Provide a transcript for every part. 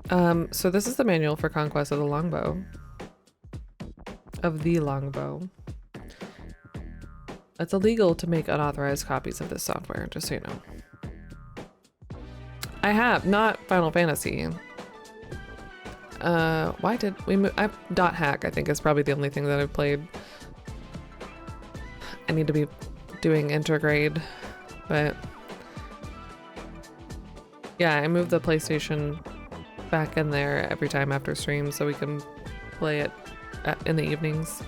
So this is the manual for Conquests of the Longbow. It's illegal to make unauthorized copies of this software, just so you know. I have, not Final Fantasy. Why did we move? .hack, I think, is probably the only thing that I've played. I need to be doing intergrade, but yeah, I moved the PlayStation back in there every time after stream so we can play it in the evenings,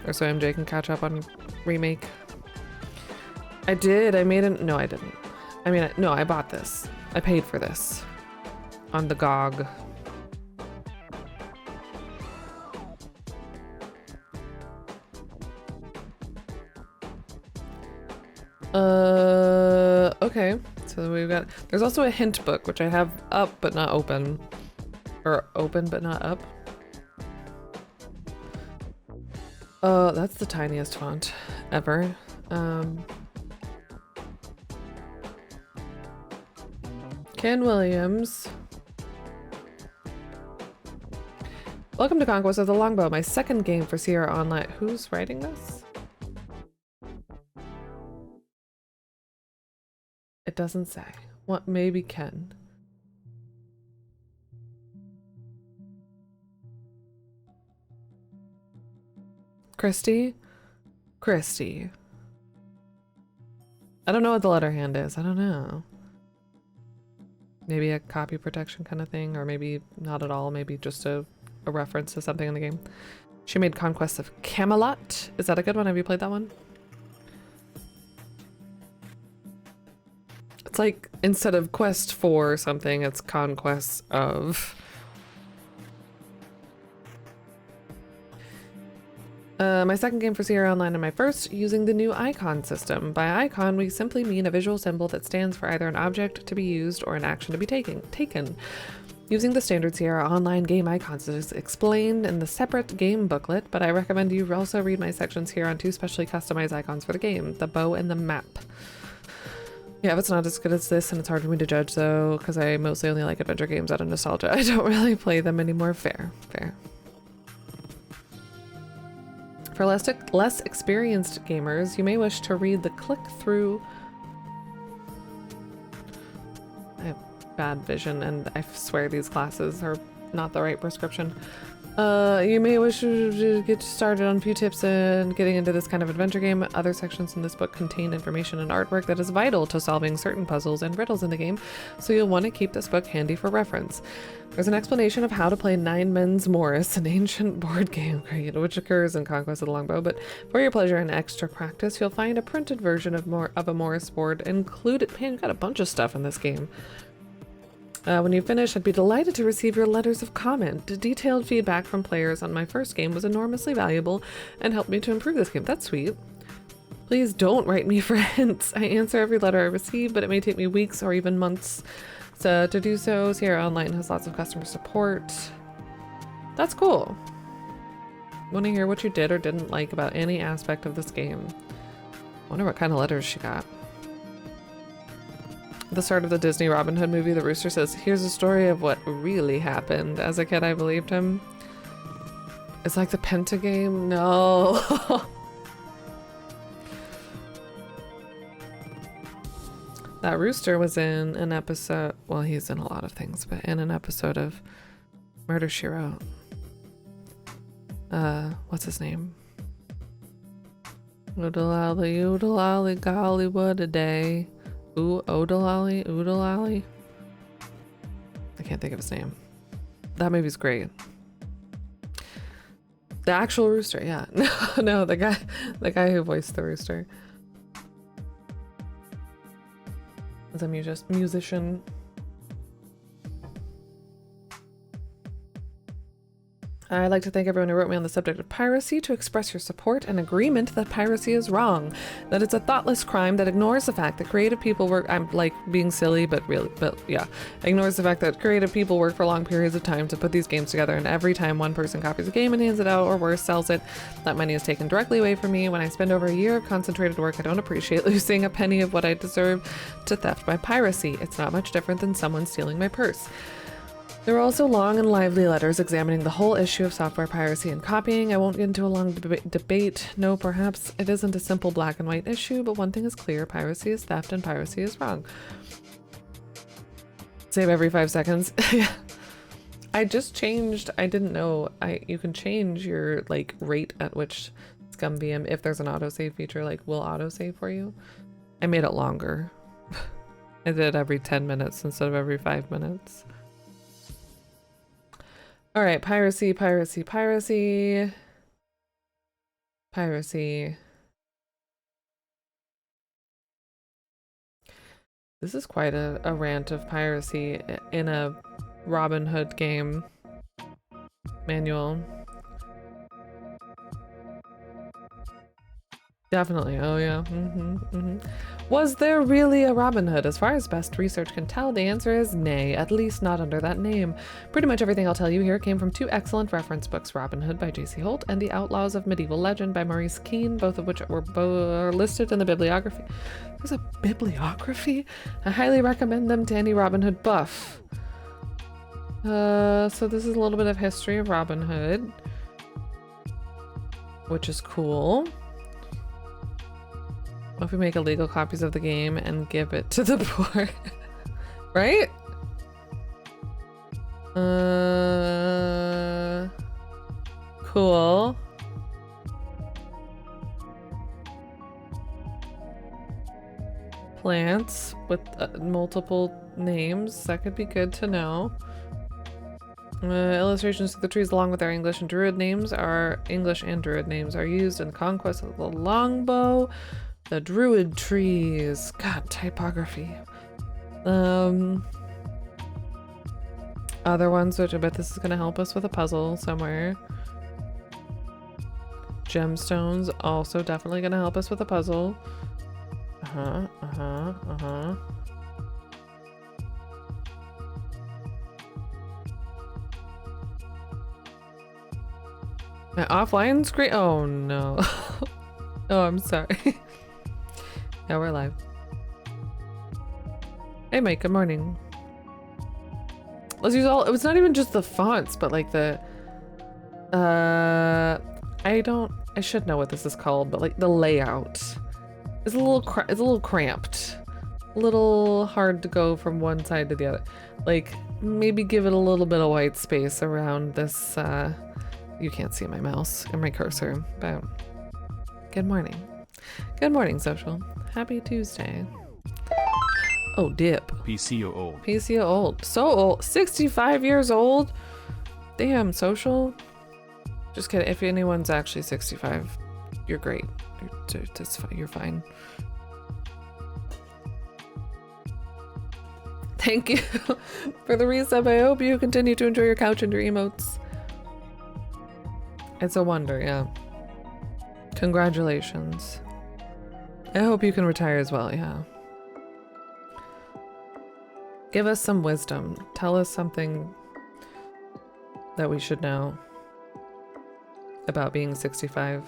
or so MJ can catch up on Remake. I did, I made no, I didn't. I mean, no, I bought this. I paid for this on the GOG. Okay, so we've got, there's also a hint book, which I have up but not open, or open but not up. That's the tiniest font ever. Ken Williams. Welcome to Conquests of the Longbow, my second game for Sierra Online. Who's writing this? It doesn't say. What? Maybe Ken. Christy? Christy. I don't know what the letterhand is. I don't know. Maybe a copy protection kind of thing, or maybe not at all. Maybe just a reference to something in the game. She made Conquests of Camelot. Is that a good one? Have you played that one? It's like, instead of quest for something, it's conquests of. My second game for Sierra Online and my first using the new icon system. By icon, we simply mean a visual symbol that stands for either an object to be used or an action to be taken. Using the standard Sierra Online game icons is explained in the separate game booklet, but I recommend you also read my sections here on two specially customized icons for the game, the bow and the map. Yeah, if it's not as good as this, and it's hard for me to judge though, because I mostly only like adventure games out of nostalgia. I don't really play them anymore. Fair. For less experienced gamers, you may wish to read the click-through. I have bad vision, and I swear these glasses are not the right prescription. You may wish to get started on a few tips in getting into this kind of adventure game. Other sections in this book contain information and artwork that is vital to solving certain puzzles and riddles in the game, so you'll want to keep this book handy for reference. There's an explanation of how to play Nine Men's Morris, an ancient board game which occurs in Conquest of the Longbow, but for your pleasure and extra practice, you'll find a printed version of a Morris board included. Man, you've got a bunch of stuff in this game. When you finish, I'd be delighted to receive your letters of comment. Detailed feedback from players on my first game was enormously valuable and helped me to improve this game. That's sweet. Please don't write me for hints. I answer every letter I receive, but it may take me weeks or even months to do so. Sierra Online has lots of customer support. That's cool. Want to hear what you did or didn't like about any aspect of this game. Wonder what kind of letters she got. At the start of the Disney Robin Hood movie, the rooster says, "Here's a story of what really happened." As a kid, I believed him. It's like the Pentagame? No. That rooster was in an episode, well, he's in a lot of things, but in an episode of Murder, She Wrote. What's his name? Oodalali, oodalali, golly, what a day. Ooh, Oodalali, oodalali. I can't think of his name. That movie's great. The actual rooster, yeah. No, the guy who voiced the rooster. Was a musician. I'd like to thank everyone who wrote me on the subject of piracy to express your support and agreement that piracy is wrong, that it's a thoughtless crime that ignores the fact that creative people work. I'm like being silly, but yeah, ignores the fact that creative people work for long periods of time to put these games together, and every time one person copies a game and hands it out, or worse, sells it, that money is taken directly away from me. When I spend over a year of concentrated work, I don't appreciate losing a penny of what I deserve to theft by piracy. It's not much different than someone stealing my purse. There were also long and lively letters examining the whole issue of software piracy and copying. I won't get into a long debate. No, perhaps it isn't a simple black and white issue, but one thing is clear: piracy is theft and piracy is wrong. Save every 5 seconds. Yeah. I just changed. I didn't know. You can change your like rate at which ScumVM, if there's an autosave feature, like will autosave for you. I made it longer. I did it every 10 minutes instead of every 5 minutes. All right, piracy, piracy, piracy. Piracy. This is quite a rant of piracy in a Robin Hood game manual. Definitely. Oh yeah. Was there really a Robin Hood? As far as best research can tell, the answer is nay, at least not under that name. Pretty much everything I'll tell you here came from 2 excellent reference books, Robin Hood by J.C. Holt and The Outlaws of Medieval Legend by Maurice Keene, both of which were listed in the bibliography. There's a bibliography? I highly recommend them to any Robin Hood buff. So this is a little bit of history of Robin Hood, which is cool. What if we make illegal copies of the game and give it to the poor? Right? Cool. Plants with multiple names. That could be good to know. Illustrations of the trees along with their English and Druid names are used in Conquests of the Longbow. The Druid trees. God, typography. Other ones, which I bet this is going to help us with a puzzle somewhere. Gemstones, also definitely going to help us with a puzzle. My offline screen? Oh no. Oh, I'm sorry. Yeah, we're live. Hey Mike, good morning. Let's use all, it was not even just the fonts, but like the, I should know what this is called, but like the layout is a little cramped. A little hard to go from one side to the other. Like maybe give it a little bit of white space around this, you can't see my mouse and my cursor, but good morning. Good morning, social. Happy Tuesday. Oh, dip. PCO old. PCO old. So old. 65 years old? Damn, social. Just kidding. If anyone's actually 65, you're great. You're fine. Thank you for the resub. I hope you continue to enjoy your couch and your emotes. It's a wonder, yeah. Congratulations. I hope you can retire as well, yeah. Give us some wisdom. Tell us something that we should know about being 65.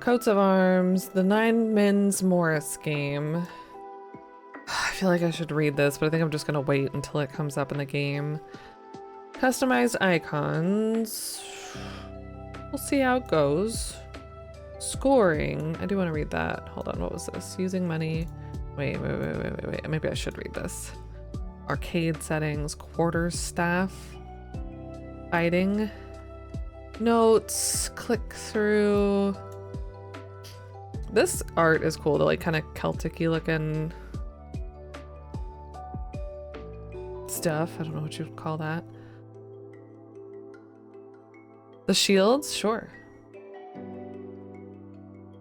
Coats of Arms, the 9 Men's Morris game. I feel like I should read this, but I think I'm just gonna wait until it comes up in the game. Customized icons. We'll see how it goes. Scoring. I do want to read that. Hold on, what was this? Using money. Wait. Maybe I should read this. Arcade settings. Quarters staff. Fighting. Notes. Click through. This art is cool. The like kind of Celtic-y looking stuff. I don't know what you'd call that. The shields? Sure.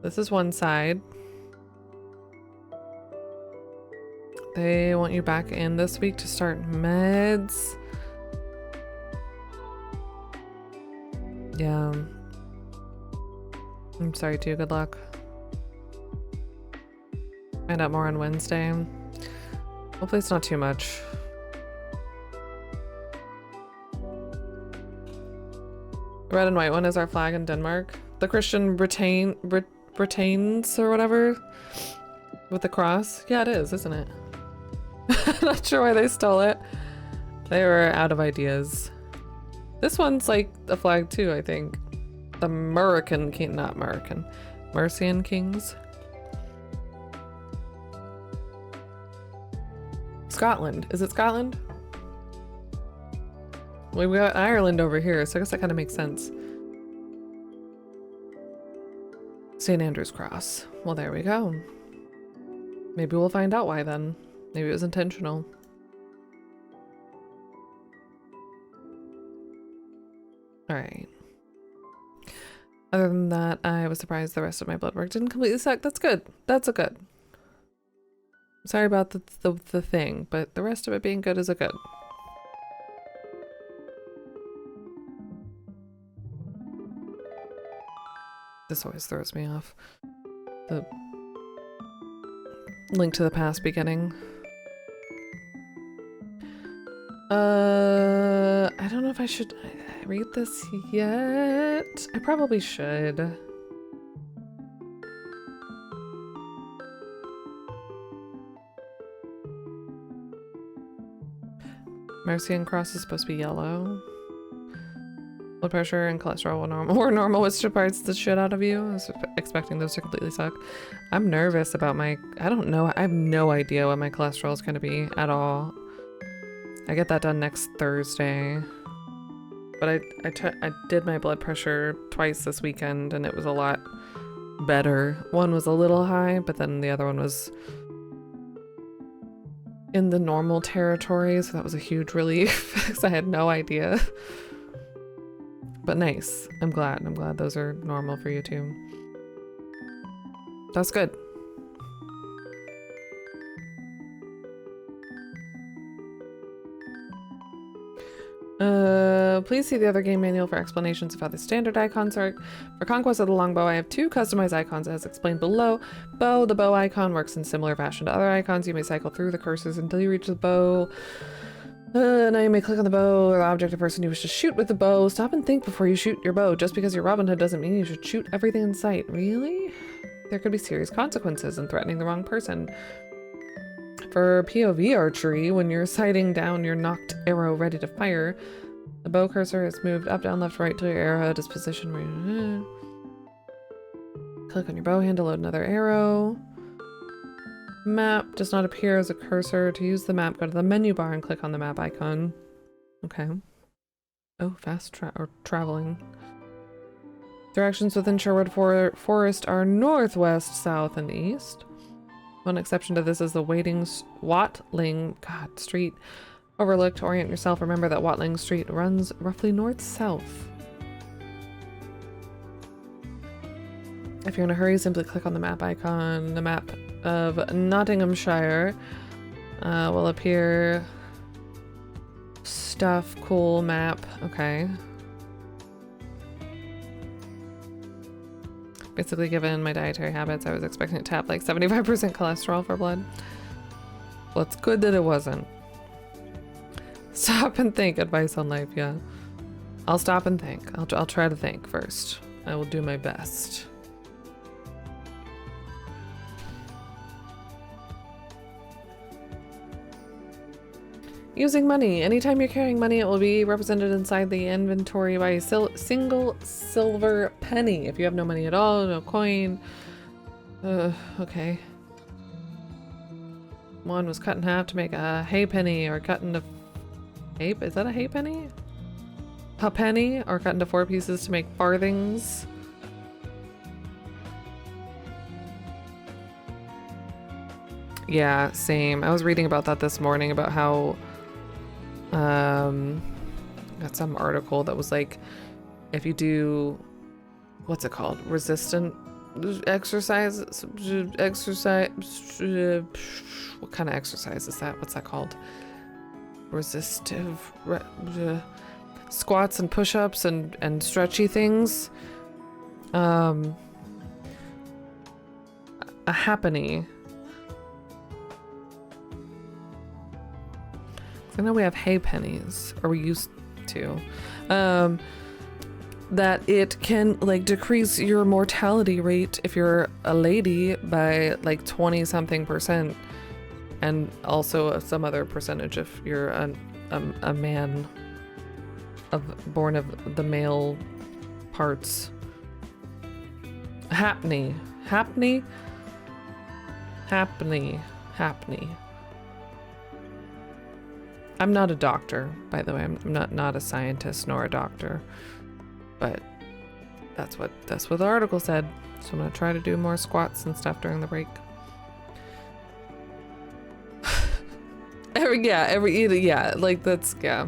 This is one side. They want you back in this week to start meds. Yeah. I'm sorry too. Good luck. Find out more on Wednesday. Hopefully it's not too much. Red and white one is our flag in Denmark. The Christian Britains or whatever with the cross. Yeah, it is, isn't it? Not sure why they stole it. They were out of ideas. This one's like a flag too, I think. The American King, not American. Mercian Kings. Scotland. Is it Scotland? Well, we got Ireland over here, so I guess that kind of makes sense. St. Andrew's Cross. Well, there we go. Maybe we'll find out why then. Maybe it was intentional. Alright. Other than that, I was surprised the rest of my blood work didn't completely suck. That's good. That's a good. Sorry about the thing, but the rest of it being good is a good. This always throws me off. The Link to the Past beginning. I don't know if I should read this yet. I probably should. Mercian Cross is supposed to be yellow. Blood pressure and cholesterol were normal, which departs the shit out of you. I was expecting those to completely suck. I'm nervous about my... I don't know. I have no idea what my cholesterol is going to be at all. I get that done next Thursday. But I did my blood pressure twice this weekend, and it was a lot better. One was a little high, but then the other one was in the normal territory, so that was a huge relief because I had no idea. But nice. I'm glad. I'm glad those are normal for you too. That's good. Please see the other game manual for explanations of how the standard icons work. For Conquest of the Longbow, I have 2 customized icons as explained below. Bow, the bow icon works in similar fashion to other icons. You may cycle through the cursors until you reach the bow. Now you may click on the bow or the object or person you wish to shoot with the bow. Stop and think before you shoot your bow. Just because you're Robin Hood doesn't mean you should shoot everything in sight. Really? There could be serious consequences in threatening the wrong person. For POV archery, when you're sighting down your knocked arrow ready to fire, the bow cursor is moved up, down, left, right till your arrowhead is positioned where click on your bow hand to load another arrow. Map does not appear as a cursor. To use the map, go to the menu bar and click on the map icon. Okay. Oh, traveling. Directions within Sherwood Forest are northwest, south, and east. One exception to this is the Watling Street. Overlook. To orient yourself, remember that Watling Street runs roughly north-south. If you're in a hurry, simply click on the map icon. The map of Nottinghamshire will appear. Stuff, cool map. Okay. Basically, given my dietary habits, I was expecting to have like 75% cholesterol for blood. Well, it's good that it wasn't. Stop and think. Advice on life, yeah. I'll stop and think. I'll try to think first. I will do my best. Using money. Anytime you're carrying money, it will be represented inside the inventory by a single silver penny. If you have no money at all, no coin. Okay. One was cut in half to make a hay penny, or cut into... Is that a hay penny? A penny, or cut into 4 pieces to make farthings. Yeah, same. I was reading about that this morning, about how got some article that was like, if you do, what's it called? Resistant exercise? What kind of exercise is that? What's that called? Resistive squats and push-ups and stretchy things. A happening. I know we have hay pennies, or we used to, that it can like decrease your mortality rate if you're a lady by like 20 something %. and also some other percentage if you're a man born of the male parts. Hapney. I'm not a doctor, by the way. I'm not a scientist nor a doctor, but that's what the article said. So I'm gonna try to do more squats and stuff during the break. Like that's, yeah.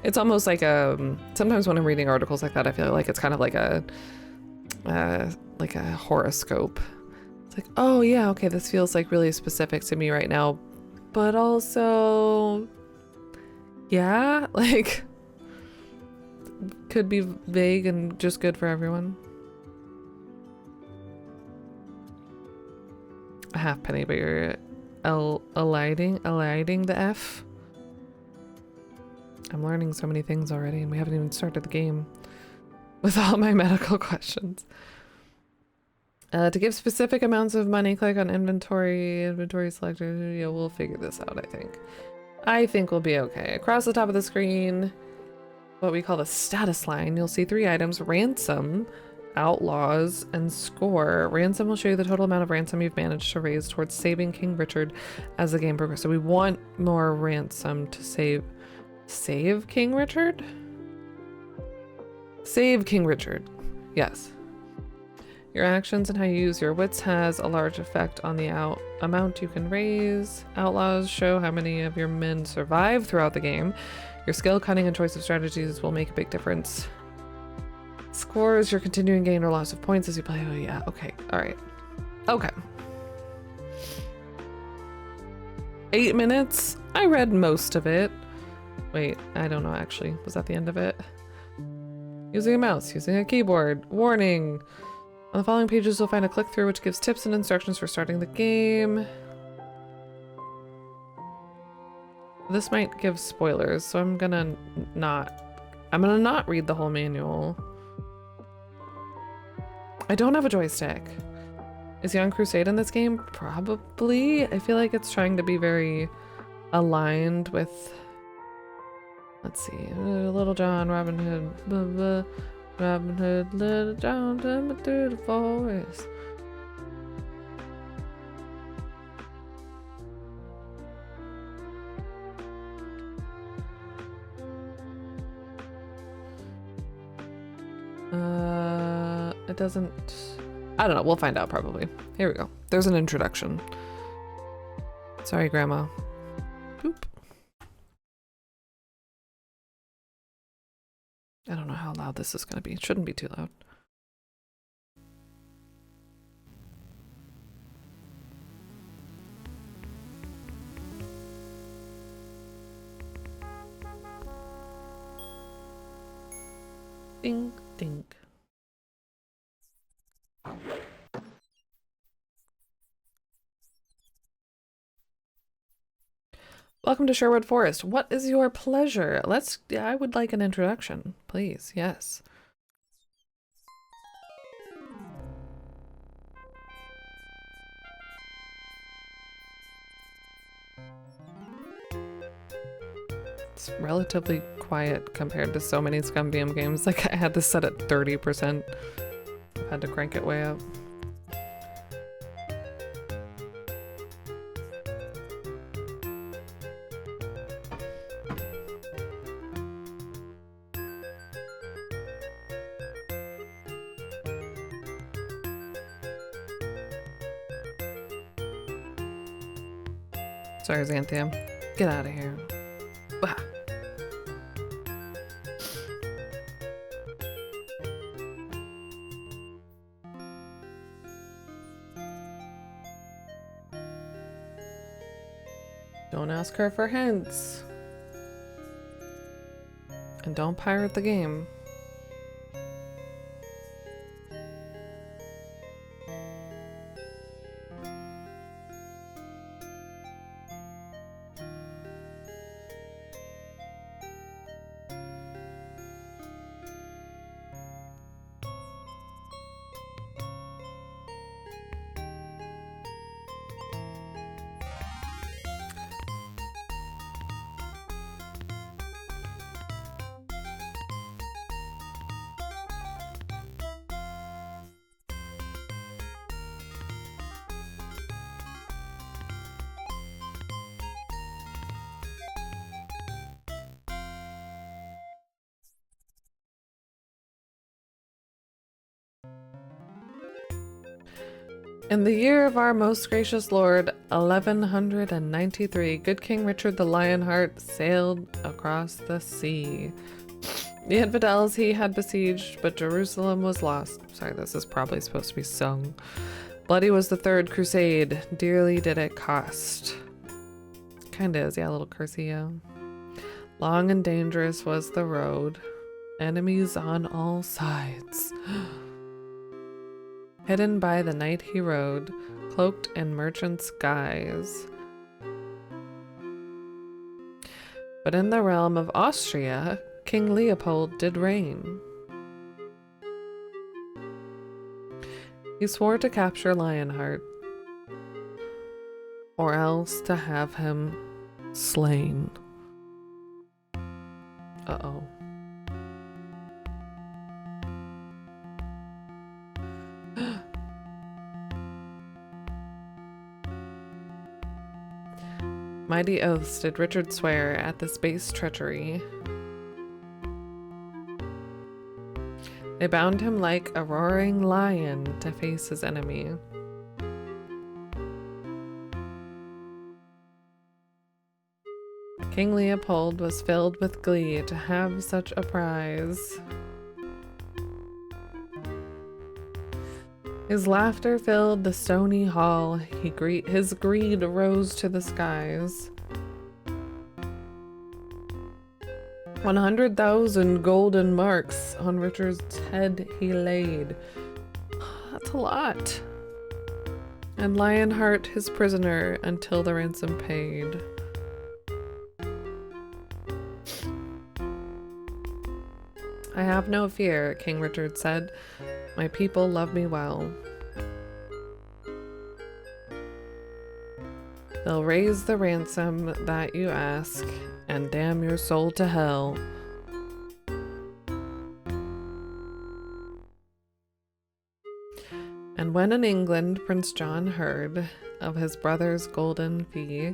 It's almost like sometimes when I'm reading articles like that, I feel like it's kind of like a horoscope. It's like, oh yeah, okay, this feels like really specific to me right now, but also, yeah, like could be vague and just good for everyone. A halfpenny, but you're eliding the F. I'm learning so many things already, and we haven't even started the game with all my medical questions. To give specific amounts of money, click on inventory selector. Yeah, we'll figure this out, I think. I think we'll be okay. Across the top of the screen, what we call the status line, you'll see 3 items: ransom, outlaws, and score. Ransom will show you the total amount of ransom you've managed to raise towards saving King Richard as the game progresses. So we want more ransom to save King Richard? Save King Richard. Yes. Your actions and how you use your wits has a large effect on the amount you can raise. Outlaws show how many of your men survive throughout the game. Your skill, cunning, and choice of strategies will make a big difference. Scores your continuing gain or loss of points as you play. Oh yeah, okay, alright. Okay. 8 minutes? I read most of it. Wait, I don't know actually. Was that the end of it? Using a mouse, using a keyboard. Warning! On the following pages you'll find a click-through which gives tips and instructions for starting the game. This might give spoilers, so I'm gonna not read the whole manual. I don't have a joystick. Is Young Crusade in this game? Probably. I feel like it's trying to be very aligned with, let's see, Little John, Robin Hood, blah, blah. Robin Hood, Little John, through the forest. It doesn't, I don't know, we'll find out probably. Here we go. There's an introduction. Sorry, Grandma. Boop. I don't know how loud this is gonna be. It shouldn't be too loud. Ding, ding. Welcome to Sherwood Forest. What is your pleasure? I would like an introduction, please. Yes. It's relatively quiet compared to so many Scumbium games. Like I had this set at 30%. I've had to crank it way up. Sorry, Xanthium. Get out of here. Bah. Don't ask her for hints. And don't pirate the game. In the year of our most gracious Lord, 1193, good King Richard the Lionheart sailed across the sea. The infidels he had besieged, but Jerusalem was lost. Sorry, this is probably supposed to be sung. Bloody was the third crusade. Dearly did it cost. Kinda is, yeah, a little cursey, yeah. Long and dangerous was the road. Enemies on all sides. Hidden by the night he rode, cloaked in merchant's guise. But in the realm of Austria, King Leopold did reign. He swore to capture Lionheart, or else to have him slain. Uh-oh. Mighty oaths did Richard swear at this base treachery. They bound him like a roaring lion to face his enemy. King Leopold was filled with glee to have such a prize. His laughter filled the stony hall. His greed rose to the skies. 100,000 golden marks on Richard's head he laid. That's a lot. And Lionheart his prisoner until the ransom paid. I have no fear, King Richard said. My people love me well. They'll raise the ransom that you ask and damn your soul to hell. And when in England Prince John heard of his brother's golden fee,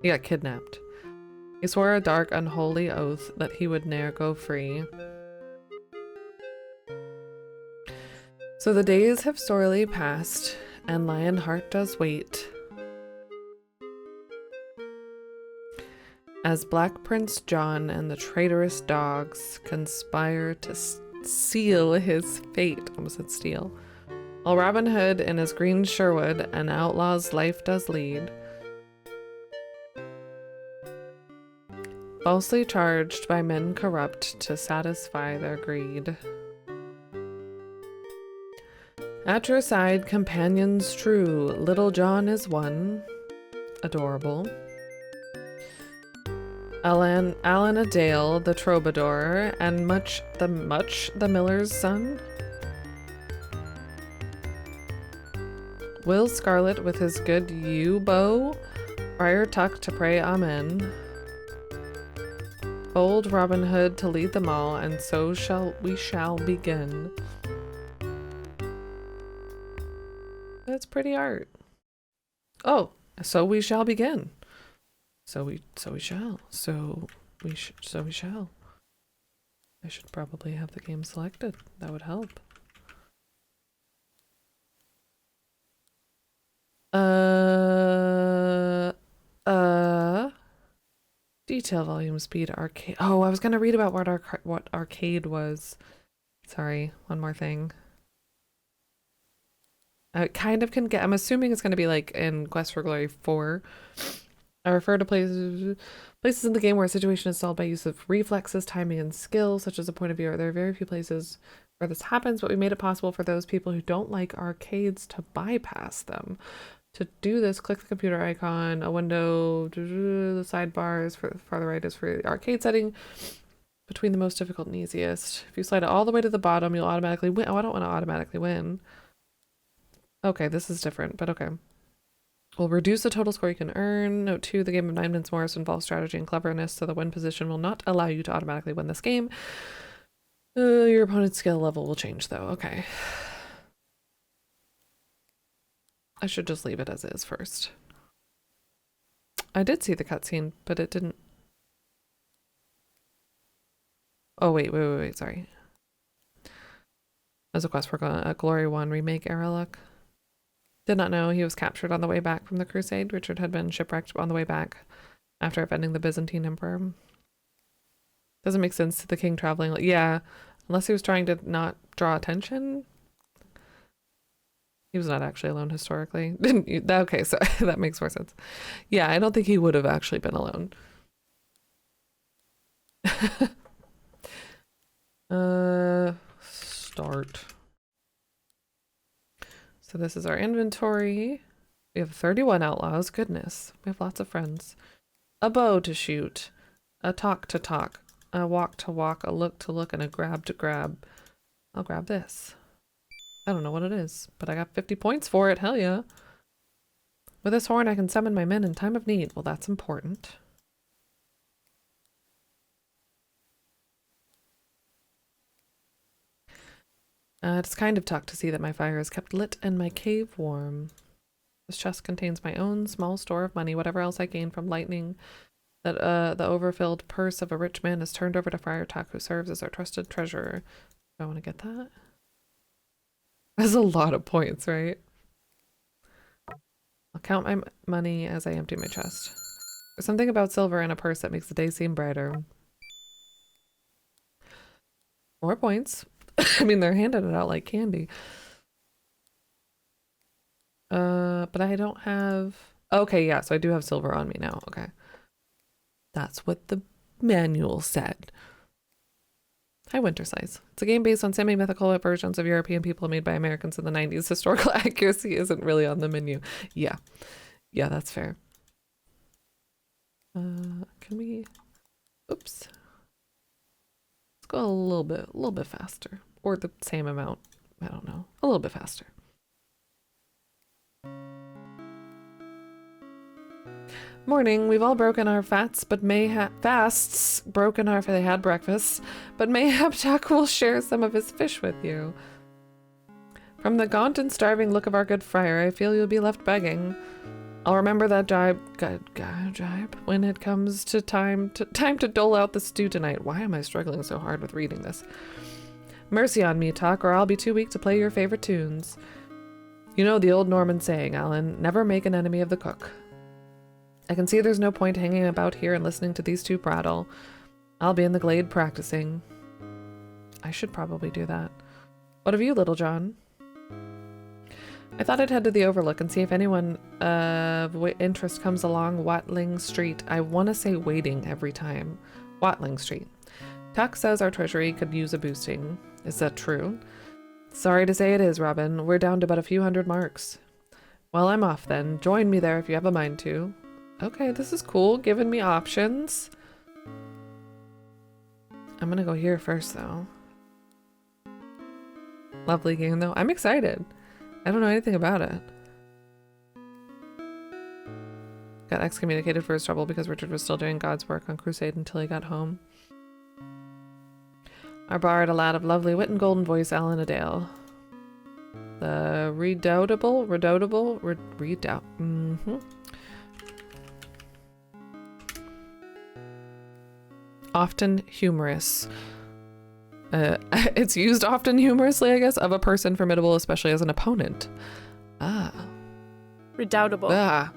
he got kidnapped. He swore a dark, unholy oath that he would ne'er go free. So the days have sorely passed, and Lionheart does wait. As Black Prince John and the traitorous dogs conspire to seal his fate, almost said steal, while Robin Hood in his green Sherwood an outlaw's life does lead, falsely charged by men corrupt to satisfy their greed. At your side, companions true, Little John is one, adorable. Alan a Dale, the troubadour, and Much the miller's son. Will Scarlet with his good yew bow, Friar Tuck to pray amen. Bold Robin Hood to lead them all, and so we shall begin. That's pretty art. Oh, so we shall begin. So we shall. I should probably have the game selected. That would help. Detail volume speed arcade. Oh, I was gonna read about what arcade was. Sorry, one more thing. I kind of can get. I'm assuming it's gonna be like in Quest for Glory 4. I refer to places in the game where a situation is solved by use of reflexes, timing, and skill, such as a point of view. There are very few places where this happens, but we made it possible for those people who don't like arcades to bypass them. To do this, click the computer icon, a window, the sidebars for the farther right is for the arcade setting between the most difficult and easiest. If you slide it all the way to the bottom, you'll automatically win. Oh, I don't want to automatically win. Okay, this is different, but okay. Will reduce the total score you can earn. Note 2, the game of 9 Minutes More involves strategy and cleverness, so the win position will not allow you to automatically win this game. Your opponent's skill level will change, though. Okay. I should just leave it as is first. I did see the cutscene, but it didn't... Oh, wait, sorry. As a Quest for Glory 1 remake era luck. Did not know he was captured on the way back from the crusade. Richard had been shipwrecked on the way back after offending the Byzantine emperor. Doesn't make sense to the king traveling. Yeah, unless he was trying to not draw attention. He was not actually alone historically. Didn't you? Okay, so that makes more sense. Yeah, I don't think he would have actually been alone. Start. So this is our inventory. We have 31 outlaws. Goodness, we have lots of friends. A bow to shoot, a talk to talk, a walk to walk, a look to look, and a grab to grab. I'll grab this. I don't know what it is, but I got 50 points for it. Hell yeah. With this horn, I can summon my men in time of need. Well, that's important. It's kind of tucked to see that my fire is kept lit and my cave warm. This chest contains my own small store of money. Whatever else I gain from lightning, that the overfilled purse of a rich man is turned over to Friar Tuck, who serves as our trusted treasurer. Do I want to get that? That's a lot of points, right? I'll count my money as I empty my chest. There's something about silver in a purse that makes the day seem brighter. More points. I mean, they're handing it out like candy. But I don't have... Okay, yeah, so I do have silver on me now. Okay. That's what the manual said. Hi, Winter Slice. It's a game based on semi-mythical versions of European people made by Americans in the 90s. Historical accuracy isn't really on the menu. Yeah. Yeah, that's fair. Can we... Oops. Let's go a little bit faster. Or the same amount. I don't know. A little bit faster. Morning. We've all broken our fasts, but fasts broken our they had breakfast, but mayhap Jack will share some of his fish with you. From the gaunt and starving look of our good friar, I feel you'll be left begging. I'll remember that jibe when it comes to time to dole out the stew tonight. Why am I struggling so hard with reading this? Mercy on me, Tuck, or I'll be too weak to play your favorite tunes. You know the old Norman saying, Alan, never make an enemy of the cook. I can see there's no point hanging about here and listening to these two prattle. I'll be in the glade practicing. I should probably do that. What of you, Little John? I thought I'd head to the Overlook and see if anyone of interest comes along Watling Street. I want to say waiting every time. Watling Street. Tuck says our treasury could use a boosting. Is that true? Sorry to say it is, Robin. We're down to about a few hundred marks. Well, I'm off then. Join me there if you have a mind to. Okay, this is cool. Giving me options. I'm gonna go here first, though. Lovely game, though. I'm excited. I don't know anything about it. Got excommunicated for his trouble because Richard was still doing God's work on crusade until he got home. Our bard, a lad of lovely wit and golden voice, Alan Adale. The redoubtable. Often humorous. It's used often humorously, I guess, of a person formidable, especially as an opponent. Ah. Redoubtable. Ah.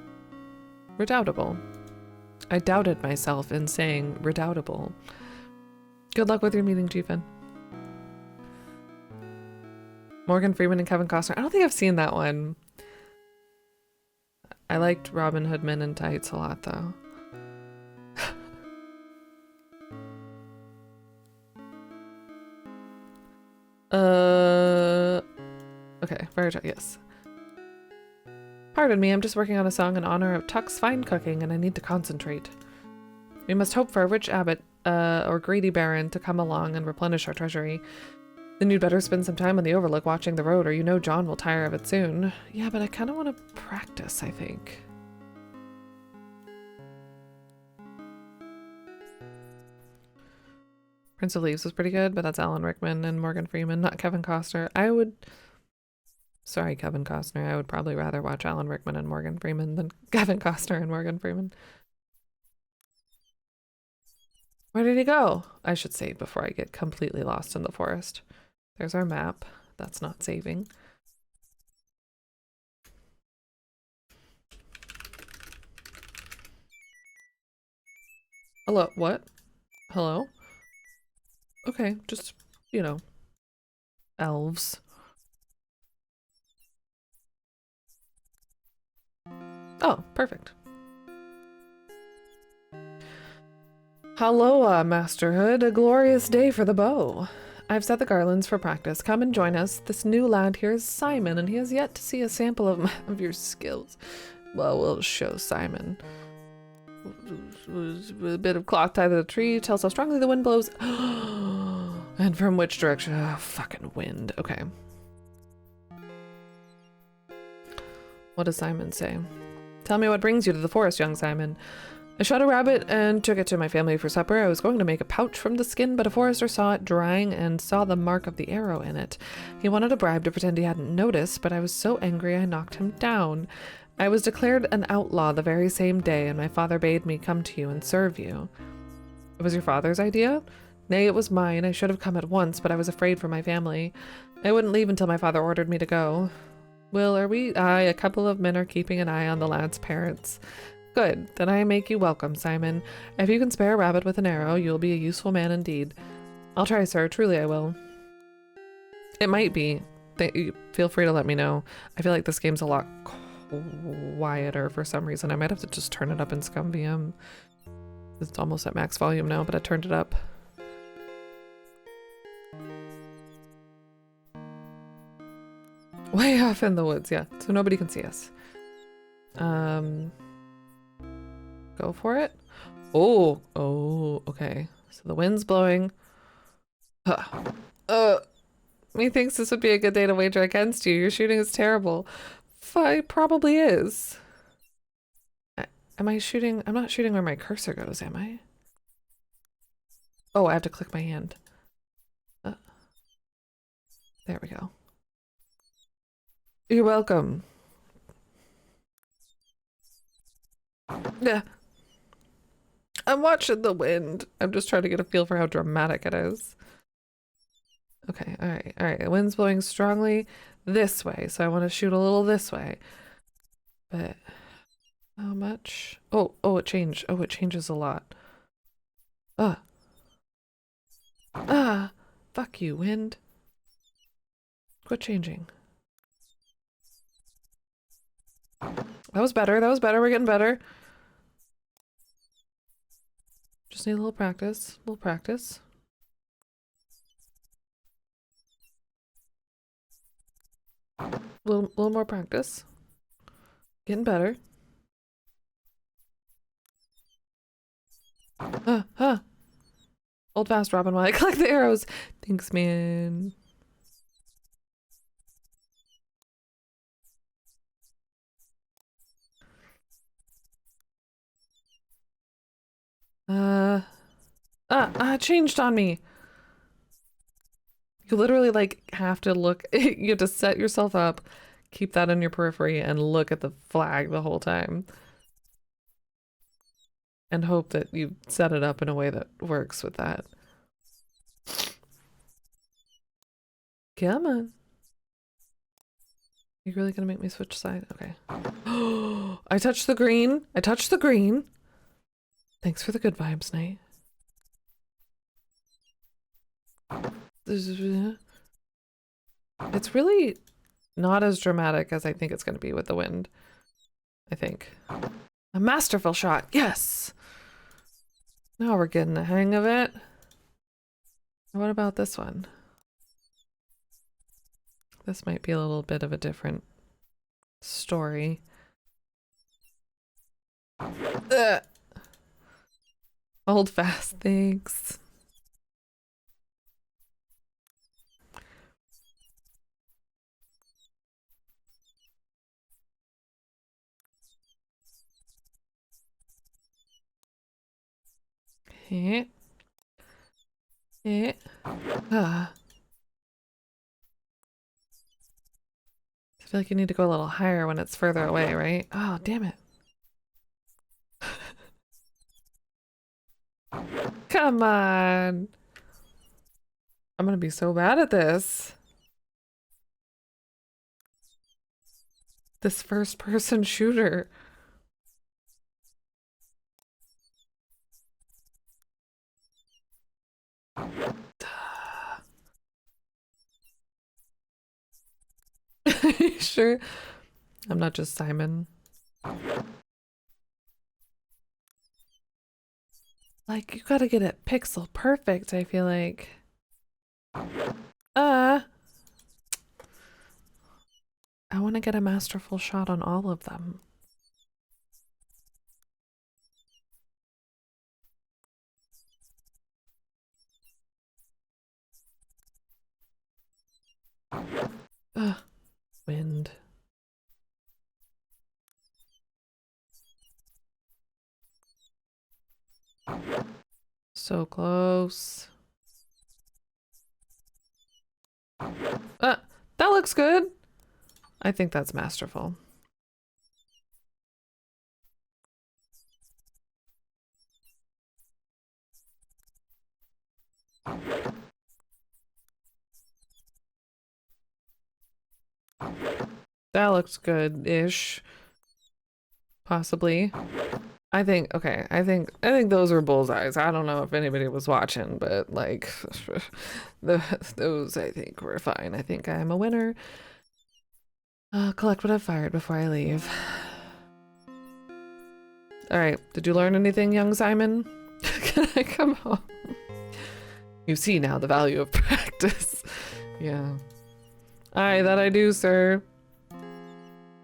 Redoubtable. I doubted myself in saying redoubtable. Good luck with your meeting, Chiefin. Morgan Freeman and Kevin Costner. I don't think I've seen that one. I liked Robin Hood Men in Tights a lot, though. Okay, fire check, yes. Pardon me, I'm just working on a song in honor of Tuck's fine cooking and I need to concentrate. We must hope for a rich abbot, or greedy baron to come along and replenish our treasury. Then you'd better spend some time on the Overlook watching the road or you know John will tire of it soon. Yeah, but I kind of want to practice, I think. Prince of Leaves was pretty good, but that's Alan Rickman and Morgan Freeman, not Kevin Costner. Sorry, Kevin Costner. I would probably rather watch Alan Rickman and Morgan Freeman than Kevin Costner and Morgan Freeman. Where did he go? I should say before I get completely lost in the forest. There's our map. That's not saving. Hello, what? Hello? Okay, just, you know, elves. Oh, perfect. Hello, Masterhood. A glorious day for the bow. I've set the garlands for practice. Come and join us. This new lad here is Simon, and he has yet to see a sample of your skills. Well, we'll show Simon. A bit of cloth tied to the tree tells how strongly the wind blows. And from which direction? Oh, fucking wind. Okay. What does Simon say? Tell me what brings you to the forest, young Simon. I shot a rabbit and took it to my family for supper. I was going to make a pouch from the skin, but a forester saw it drying and saw the mark of the arrow in it. He wanted a bribe to pretend he hadn't noticed, but I was so angry I knocked him down. I was declared an outlaw the very same day, and my father bade me come to you and serve you. It was your father's idea? Nay, it was mine. I should have come at once, but I was afraid for my family. I wouldn't leave until my father ordered me to go. Will, are we? Aye, a couple of men are keeping an eye on the lad's parents. Good, then I make you welcome, Simon. If you can spare a rabbit with an arrow, you'll be a useful man indeed. I'll try, sir. Truly I will. It might be. Feel free to let me know. I feel like this game's a lot quieter for some reason. I might have to just turn it up in Scum VM. It's almost at max volume now, but I turned it up. Way off in the woods, yeah. So nobody can see us. Go for it. Oh, okay. So the wind's blowing. Methinks this would be a good day to wager against you. Your shooting is terrible. It probably is. Am I shooting? I'm not shooting where my cursor goes, am I? Oh, I have to click my hand. There we go. You're welcome. Yeah. I'm watching the wind. I'm just trying to get a feel for how dramatic it is. Okay, all right. The wind's blowing strongly this way, so I want to shoot a little this way. But how much? Oh, it changed. Oh, it changes a lot. Fuck you, wind. Quit changing. That was better. We're getting better. Just need a little practice. Little more practice. Getting better. Hold fast, Robin, while I collect the arrows. Thanks, man. Changed on me. You literally like have to look, you have to set yourself up, keep that in your periphery, and look at the flag the whole time. And hope that you set it up in a way that works with that. Come on. You really gonna make me switch side? Okay. I touched the green. Thanks for the good vibes, Knight. It's really not as dramatic as I think it's going to be with the wind. I think. A masterful shot. Yes! Now we're getting the hang of it. What about this one? This might be a little bit of a different story. Hold fast, thanks. I feel like you need to go a little higher when it's further away, right? Oh, damn it. Come on. I'm gonna be so bad at this. This first person shooter. sure I'm not just Simon. Like, you gotta get it pixel perfect, I feel like. I want to get a masterful shot on all of them. Ugh, wind. So close. That looks good. I think that's masterful. That looks good-ish. Possibly. I think, okay, I think those were bullseyes. I don't know if anybody was watching, but like, those I think were fine. I think I'm a winner. Collect what I've fired before I leave. All right, did you learn anything, young Simon? Can I come home? You see now the value of practice. Yeah. Aye, that I do, sir.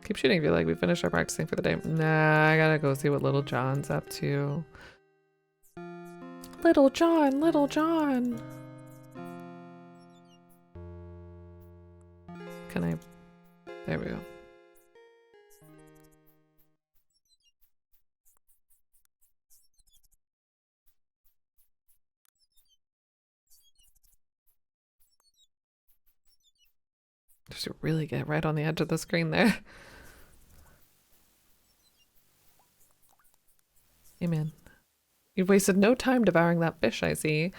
Keep shooting if you like. We finished our practicing for the day. Nah, I gotta go see what Little John's up to. Little John, Little John. Can I? There we go. Just really get right on the edge of the screen there. Amen. You've wasted no time devouring that fish, I see.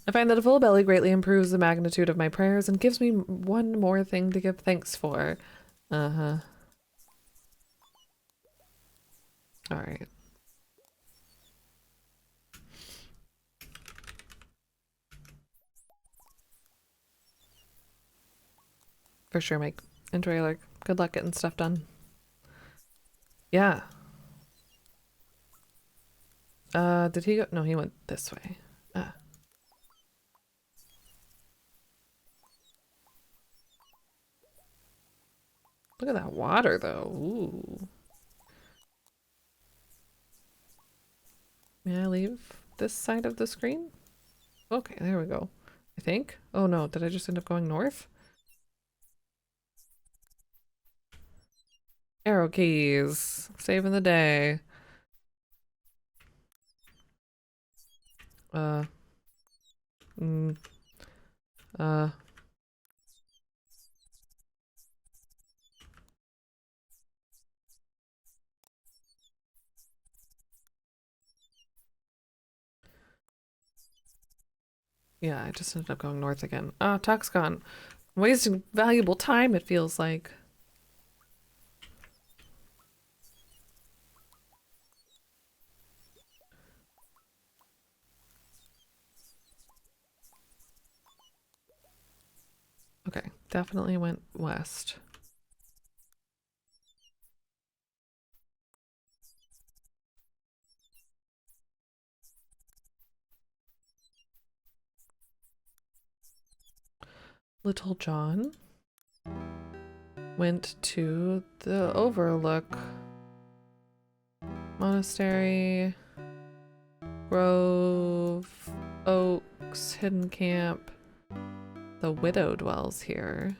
I find that a full belly greatly improves the magnitude of my prayers and gives me one more thing to give thanks for. Uh-huh. All right. For sure, Mike. Enjoy your work. Good luck getting stuff done. Yeah. Did he go? No, he went this way. Ah. Look at that water, though. Ooh. May I leave this side of the screen? Okay, there we go. I think. Oh no, did I just end up going north? Arrow keys. Saving the day. Uh. Mm, uh. Yeah, I just ended up going north again. Ah, talk's gone. Wasting valuable time, it feels like. Okay, definitely went west. Little John went to the Overlook Monastery, Grove, Oaks, Hidden Camp. The widow dwells here.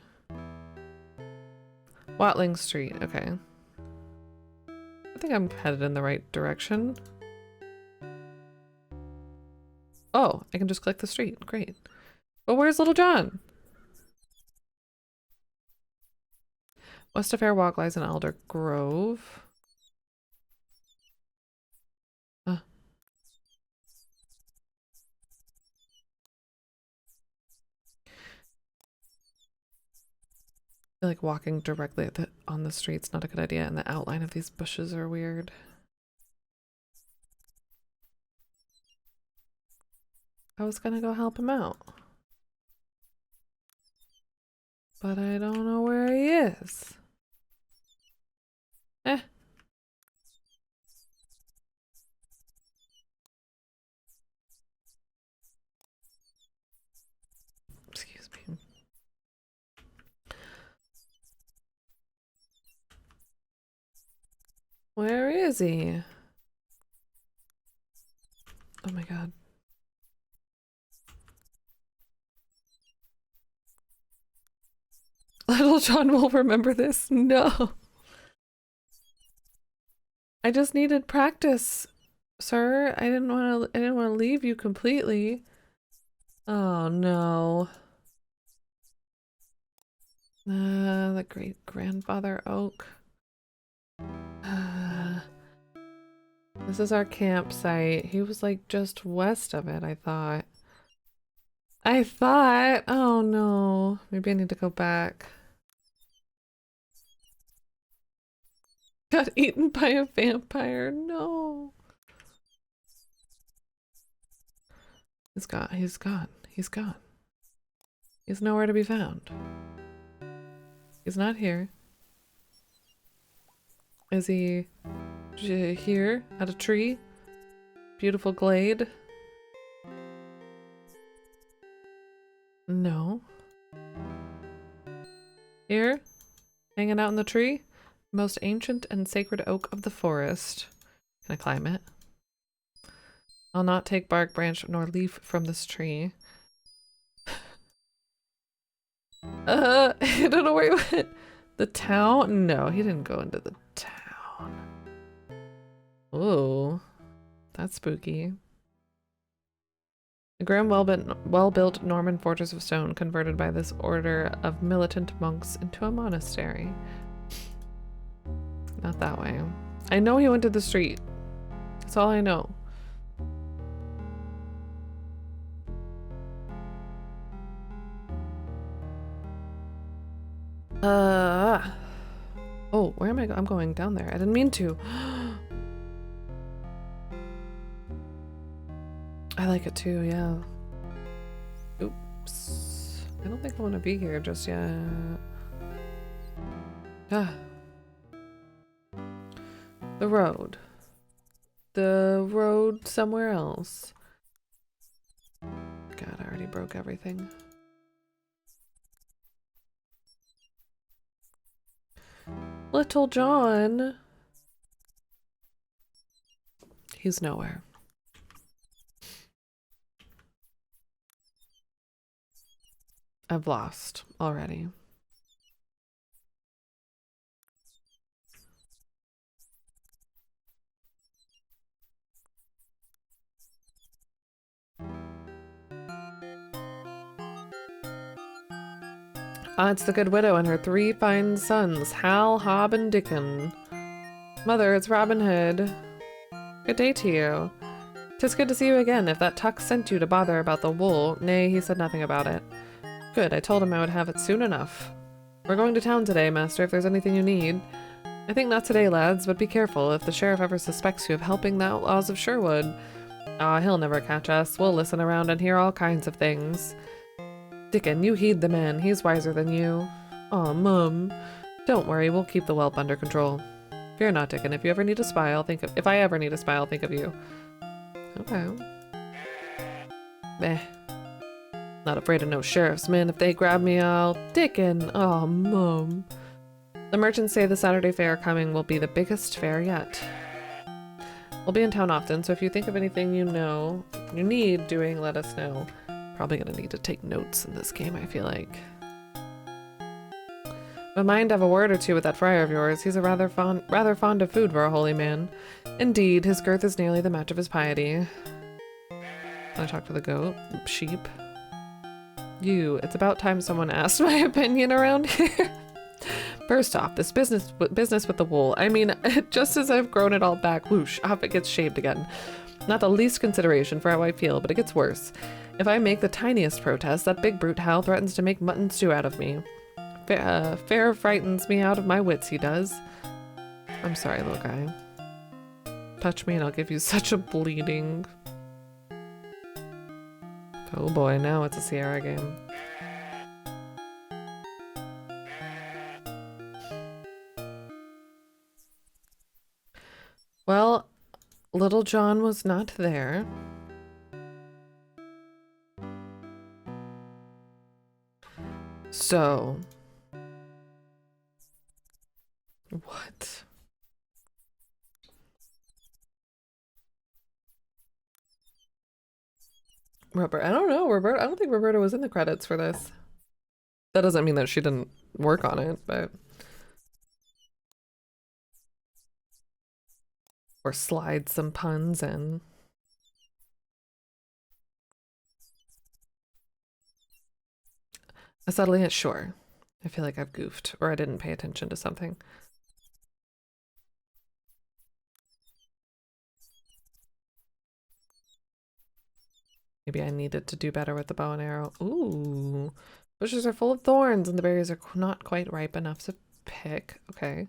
Watling Street, okay. I think I'm headed in the right direction. Oh, I can just click the street. Great. But where's Little John? West of Fair Walk lies in Alder Grove. I feel like walking directly at on the street's not a good idea, and the outline of these bushes are weird. I was gonna go help him out, but I don't know where he is. Where is he? Oh my god. Little John will remember this. No. I just needed practice, sir. I didn't want to leave you completely. Oh no. The great grandfather oak. This is our campsite. He was like just west of it, I thought. Oh no. Maybe I need to go back. Got eaten by a vampire. No. He's gone. He's gone. He's gone. He's nowhere to be found. He's not here. Is he here at a tree? Beautiful glade? No. Here? Hanging out in the tree? Most ancient and sacred oak of the forest. Can I climb it? I'll not take bark, branch, nor leaf from this tree. I don't know where he went. The town? No, he didn't go into the town. Ooh, that's spooky. A grim, well-built Norman fortress of stone converted by this order of militant monks into a monastery. Not that way. I know he went to the street. That's all I know. Oh, where am I going? I'm going down there. I didn't mean to. I like it too, yeah. Oops. I don't think I want to be here just yet. Ah. The road. The road somewhere else. God, I already broke everything. Little John. He's nowhere. I've lost already. It's the good widow and her 3 fine sons, Hal, Hob, and Dickon. Mother, it's Robin Hood. Good day to you. 'Tis good to see you again. If that Tuck sent you to bother about the wool, nay, he said nothing about it. Good, I told him I would have it soon enough. We're going to town today, master, if there's anything you need. I think not today, lads, but be careful if the sheriff ever suspects you of helping the outlaws of Sherwood. Ah, he'll never catch us. We'll listen around and hear all kinds of things. Dickon, you heed the man. He's wiser than you. Aw, Mum. Don't worry, we'll keep the whelp under control. Fear not, Dickon. If I ever need a spy, I'll think of you. Okay. Eh. Not afraid of no sheriff's men. If they grab me, I'll... Dickon! Aw, Mum. The merchants say the Saturday fair coming will be the biggest fair yet. We'll be in town often, so if you think of anything you need doing, let us know. Probably gonna need to take notes in this game, I feel like. But mind have a word or two with that friar of yours. He's a rather fond of food for a holy man. Indeed, his girth is nearly the match of his piety. Can I talk to the goat? Sheep? It's about time someone asked my opinion around here. First off, this business with the wool. I mean, just as I've grown it all back, whoosh, off it gets shaved again. Not the least consideration for how I feel, but it gets worse. If I make the tiniest protest, that big brute Hal threatens to make mutton stew out of me. Fair frightens me out of my wits, he does. I'm sorry, little guy. Touch me and I'll give you such a bleeding. Oh boy, now it's a Sierra game. Well, Little John was not there. So, what? Robert, I don't know, Roberta. I don't think Roberta was in the credits for this. That doesn't mean that she didn't work on it, but... Or slide some puns in. Suddenly, sure. I feel like I've goofed, or I didn't pay attention to something. Maybe I needed to do better with the bow and arrow. Ooh. Bushes are full of thorns, and the berries are not quite ripe enough to pick. Okay.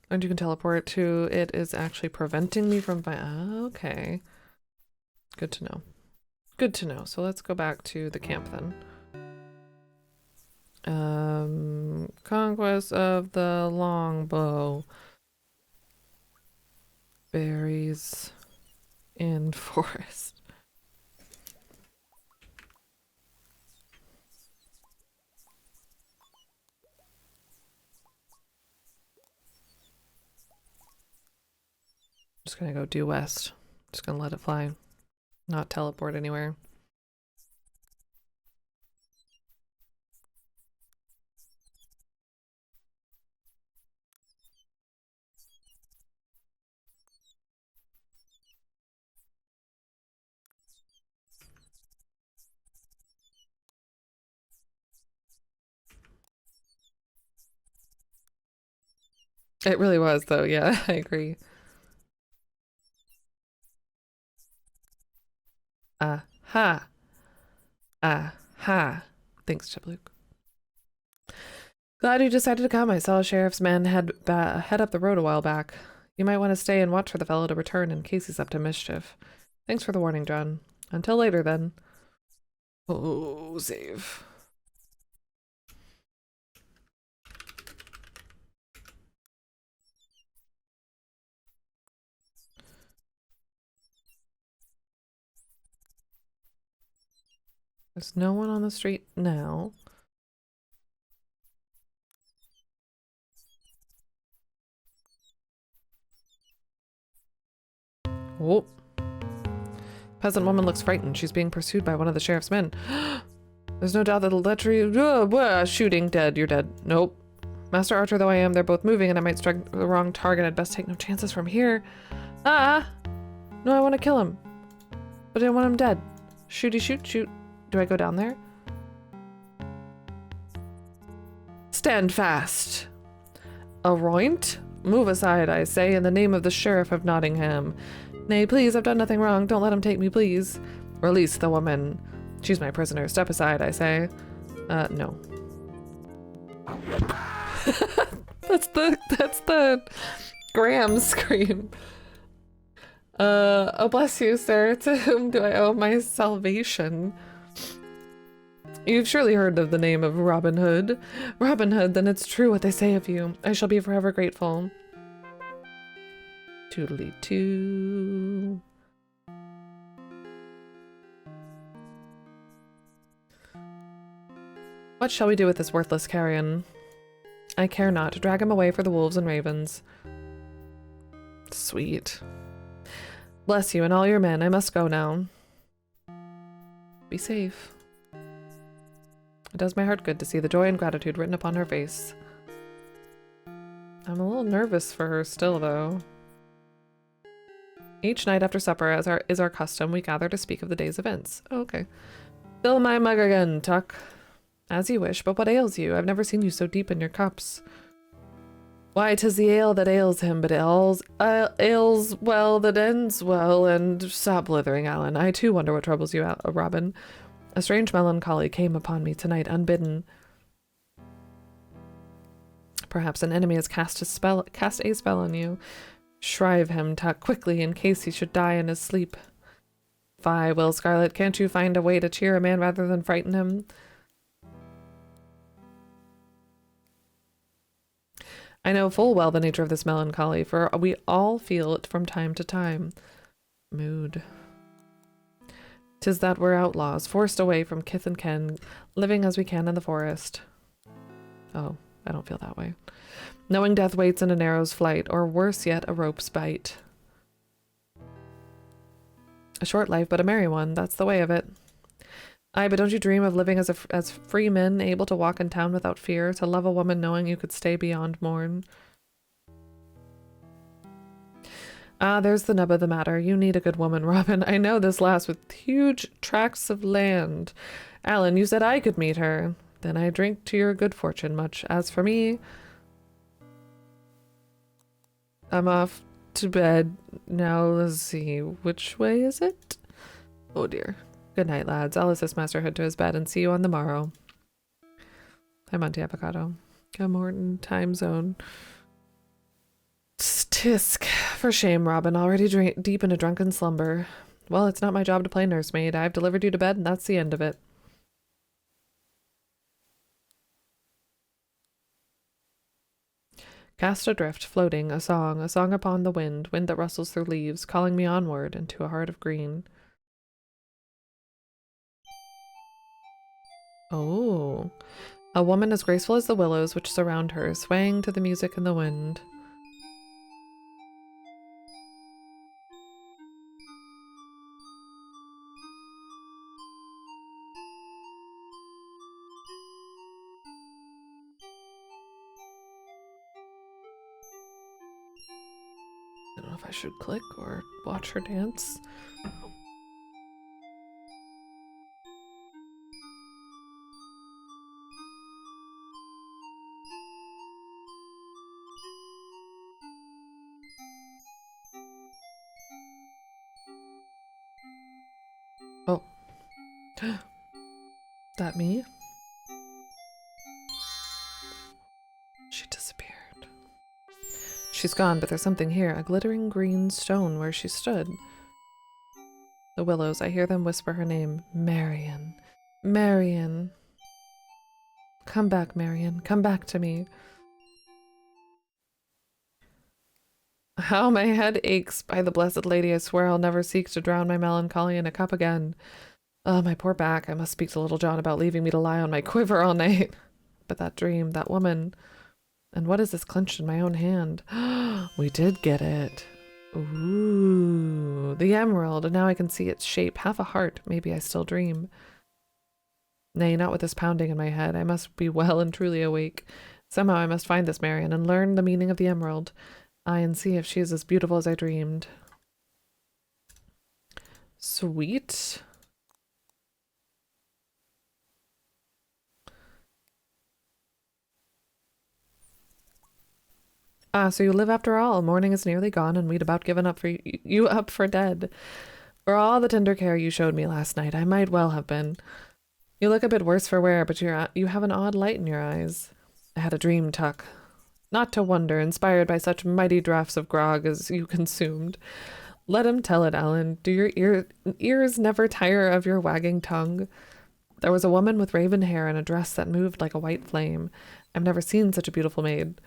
And you can teleport to it is actually preventing me from okay. Good to know. Good to know. So let's go back to the camp then. Conquests of the Longbow. Berries in forest. Just gonna go due west. Just gonna let it fly. Not teleport anywhere. It really was though, yeah, I agree. Aha. Aha. Thanks, Chipluke. Glad you decided to come. I saw a sheriff's man head up the road a while back. You might want to stay and watch for the fellow to return in case he's up to mischief. Thanks for the warning, John. Until later, then. Oh, save. There's no one on the street now. Oh. Peasant woman looks frightened. She's being pursued by one of the sheriff's men. There's no doubt that the lechery... shooting. Dead. You're dead. Nope. Master Archer though I am, they're both moving and I might strike the wrong target. I'd best take no chances from here. Ah! No, I want to kill him. But I want him dead. Shooty shoot, shoot. Do I go down there? Stand fast. Aroint? Move aside, I say, in the name of the Sheriff of Nottingham. Nay, please, I've done nothing wrong. Don't let him take me, please. Release the woman. She's my prisoner. Step aside, I say. No. That's the Graham scream. Oh, bless you, sir. To whom do I owe my salvation? You've surely heard of the name of Robin Hood. Robin Hood, then it's true what they say of you. I shall be forever grateful. Toodly-doo. What shall we do with this worthless carrion? I care not. Drag him away for the wolves and ravens. Sweet. Bless you and all your men. I must go now. Be safe. It does my heart good to see the joy and gratitude written upon her face. I'm a little nervous for her still, though. Each night after supper, as is our custom, we gather to speak of the day's events. Oh, okay. Fill my mug again, Tuck. As you wish, but what ails you? I've never seen you so deep in your cups. Why, 'tis the ale that ails him, but ails well that ends well, and stop blithering, Alan. I too wonder what troubles you, Robin. A strange melancholy came upon me tonight, unbidden. Perhaps an enemy has cast a spell on you. Shrive him, Tuck, quickly, in case he should die in his sleep. Fie, Will Scarlet, can't you find a way to cheer a man rather than frighten him? I know full well the nature of this melancholy, for we all feel it from time to time. Mood. 'Tis that we're outlaws, forced away from kith and ken, living as we can in the forest. Oh, I don't feel that way. Knowing death waits in an arrow's flight, or worse yet, a rope's bite. A short life, but a merry one. That's the way of it. Aye, but don't you dream of living as free men, able to walk in town without fear, to love a woman knowing you could stay beyond morn? Ah, there's the nub of the matter. You need a good woman, Robin. I know this lass with huge tracts of land. Alan, you said I could meet her. Then I drink to your good fortune much. As for me, I'm off to bed. Now let's see, which way is it? Oh dear. Good night, lads. I'll assist Master Hood to his bed and see you on the morrow. Hi, Monty Avocado. Good morning, time zone. Tisk. For shame, Robin. Already deep in a drunken slumber. Well, it's not my job to play nursemaid. I've delivered you to bed, and that's the end of it. Cast adrift, floating, a song upon the wind that rustles through leaves, calling me onward into a heart of green. Oh. A woman as graceful as the willows which surround her, swaying to the music in the wind. I don't know if I should click or watch her dance. Oh. That me? She disappeared. She's gone, but there's something here. A glittering green stone where she stood. The willows, I hear them whisper her name. Marion. Marion. Come back, Marion. Come back to me. How my head aches. By the Blessed Lady, I swear I'll never seek to drown my melancholy in a cup again. Oh, my poor back. I must speak to Little John about leaving me to lie on my quiver all night. But that dream, that woman... And what is this clenched in my own hand? We did get it. Ooh, the emerald, and now I can see its shape. Half a heart. Maybe I still dream. Nay, not with this pounding in my head. I must be well and truly awake. Somehow I must find this Marion and learn the meaning of the emerald. Aye, and see if she is as beautiful as I dreamed. Sweet. Ah, so you live after all. Morning is nearly gone, and we'd about given up for you up for dead. For all the tender care you showed me last night, I might well have been. You look a bit worse for wear, but you have an odd light in your eyes. I had a dream, Tuck. Not to wonder, inspired by such mighty draughts of grog as you consumed. Let him tell it, Alan. Do your ears never tire of your wagging tongue? There was a woman with raven hair and a dress that moved like a white flame. I've never seen such a beautiful maid.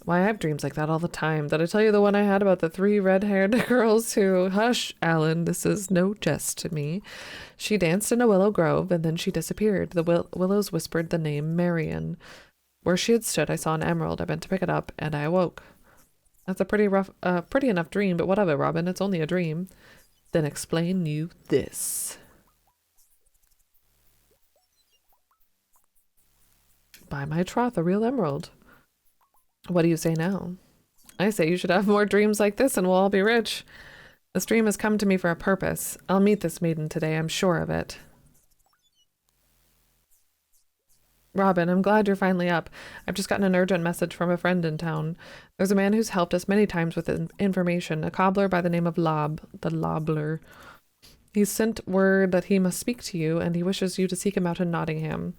Why, I have dreams like that all the time. Did I tell you the one I had about the 3 red-haired girls who... Hush, Alan, this is no jest to me. She danced in a willow grove, and then she disappeared. The willows whispered the name Marion. Where she had stood, I saw an emerald. I bent to pick it up, and I awoke. That's a pretty enough dream, but what of it, Robin? It's only a dream. Then explain you this. By my troth, a real emerald. What do you say now? I say you should have more dreams like this and we'll all be rich. This dream has come to me for a purpose. I'll meet this maiden today, I'm sure of it. Robin, I'm glad you're finally up. I've just gotten an urgent message from a friend in town. There's a man who's helped us many times with information, a cobbler by the name of Lob, the Lobbler. He's sent word that he must speak to you, and he wishes you to seek him out in Nottingham.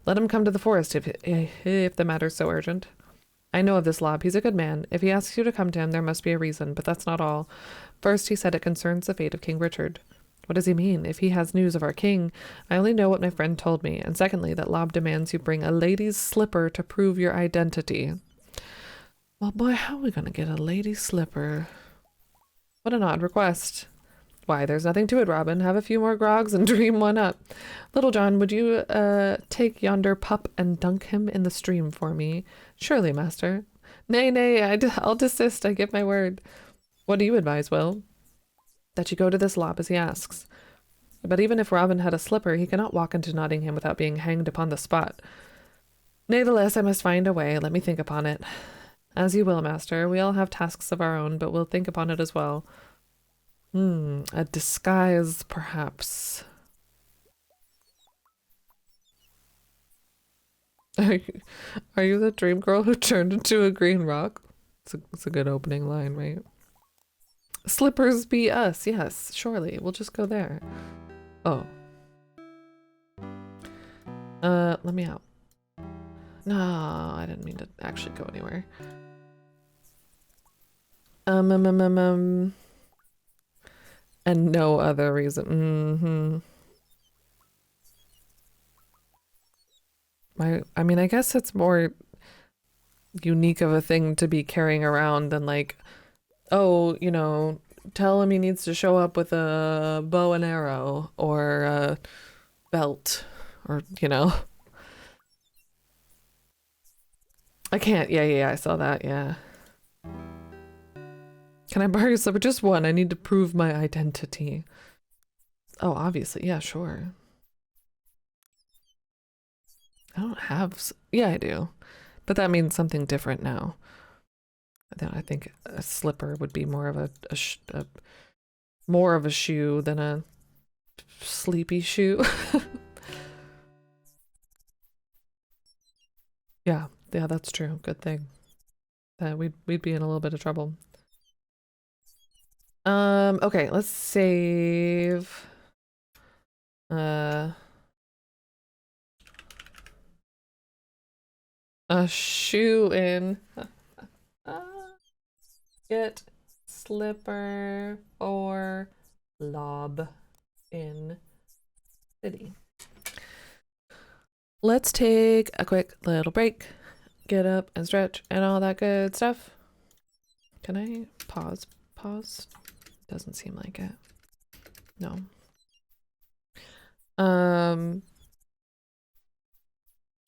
Let him come to the forest if the matter's so urgent. I know of this Lob. He's a good man. If he asks you to come to him, there must be a reason, but that's not all. First, he said it concerns the fate of King Richard. What does he mean? If he has news of our king, I only know what my friend told me. And secondly, that Lob demands you bring a lady's slipper to prove your identity. Well, boy, how are we going to get a lady's slipper? What an odd request. Why, there's nothing to it, Robin. Have a few more grogs and dream one up. Little John, would you take yonder pup and dunk him in the stream for me? Surely, master. Nay, I'll desist. I give my word. What do you advise, Will? that you go to this lob as he asks. But even if Robin had a slipper, he cannot walk into Nottingham without being hanged upon the spot. Nevertheless, I must find a way. Let me think upon it. As you will, master. We all have tasks of our own, but we'll think upon it as well. A disguise, perhaps. Are you the dream girl who turned into a green rock? It's a good opening line, right? Slippers be us. Yes, surely. We'll just go there. Oh. Let me out. No, I didn't mean to actually go anywhere. And no other reason. I mean, I guess it's more unique of a thing to be carrying around than like, oh, you know, tell him he needs to show up with a bow and arrow or a belt or, you know. I can't. Yeah, I saw that. Yeah. Can I borrow your slipper? Just one. I need to prove my identity. Oh, obviously. Yeah, sure. I don't have... Yeah, I do. But that means something different now. I think a slipper would be more of a shoe than a sleepy shoe. Yeah, that's true. Good thing. We'd be in a little bit of trouble. Okay, let's save. A shoe in. Get slipper or lob in city. Let's take a quick little break. Get up and stretch and all that good stuff. Can I pause? Pause? Doesn't seem like it. No.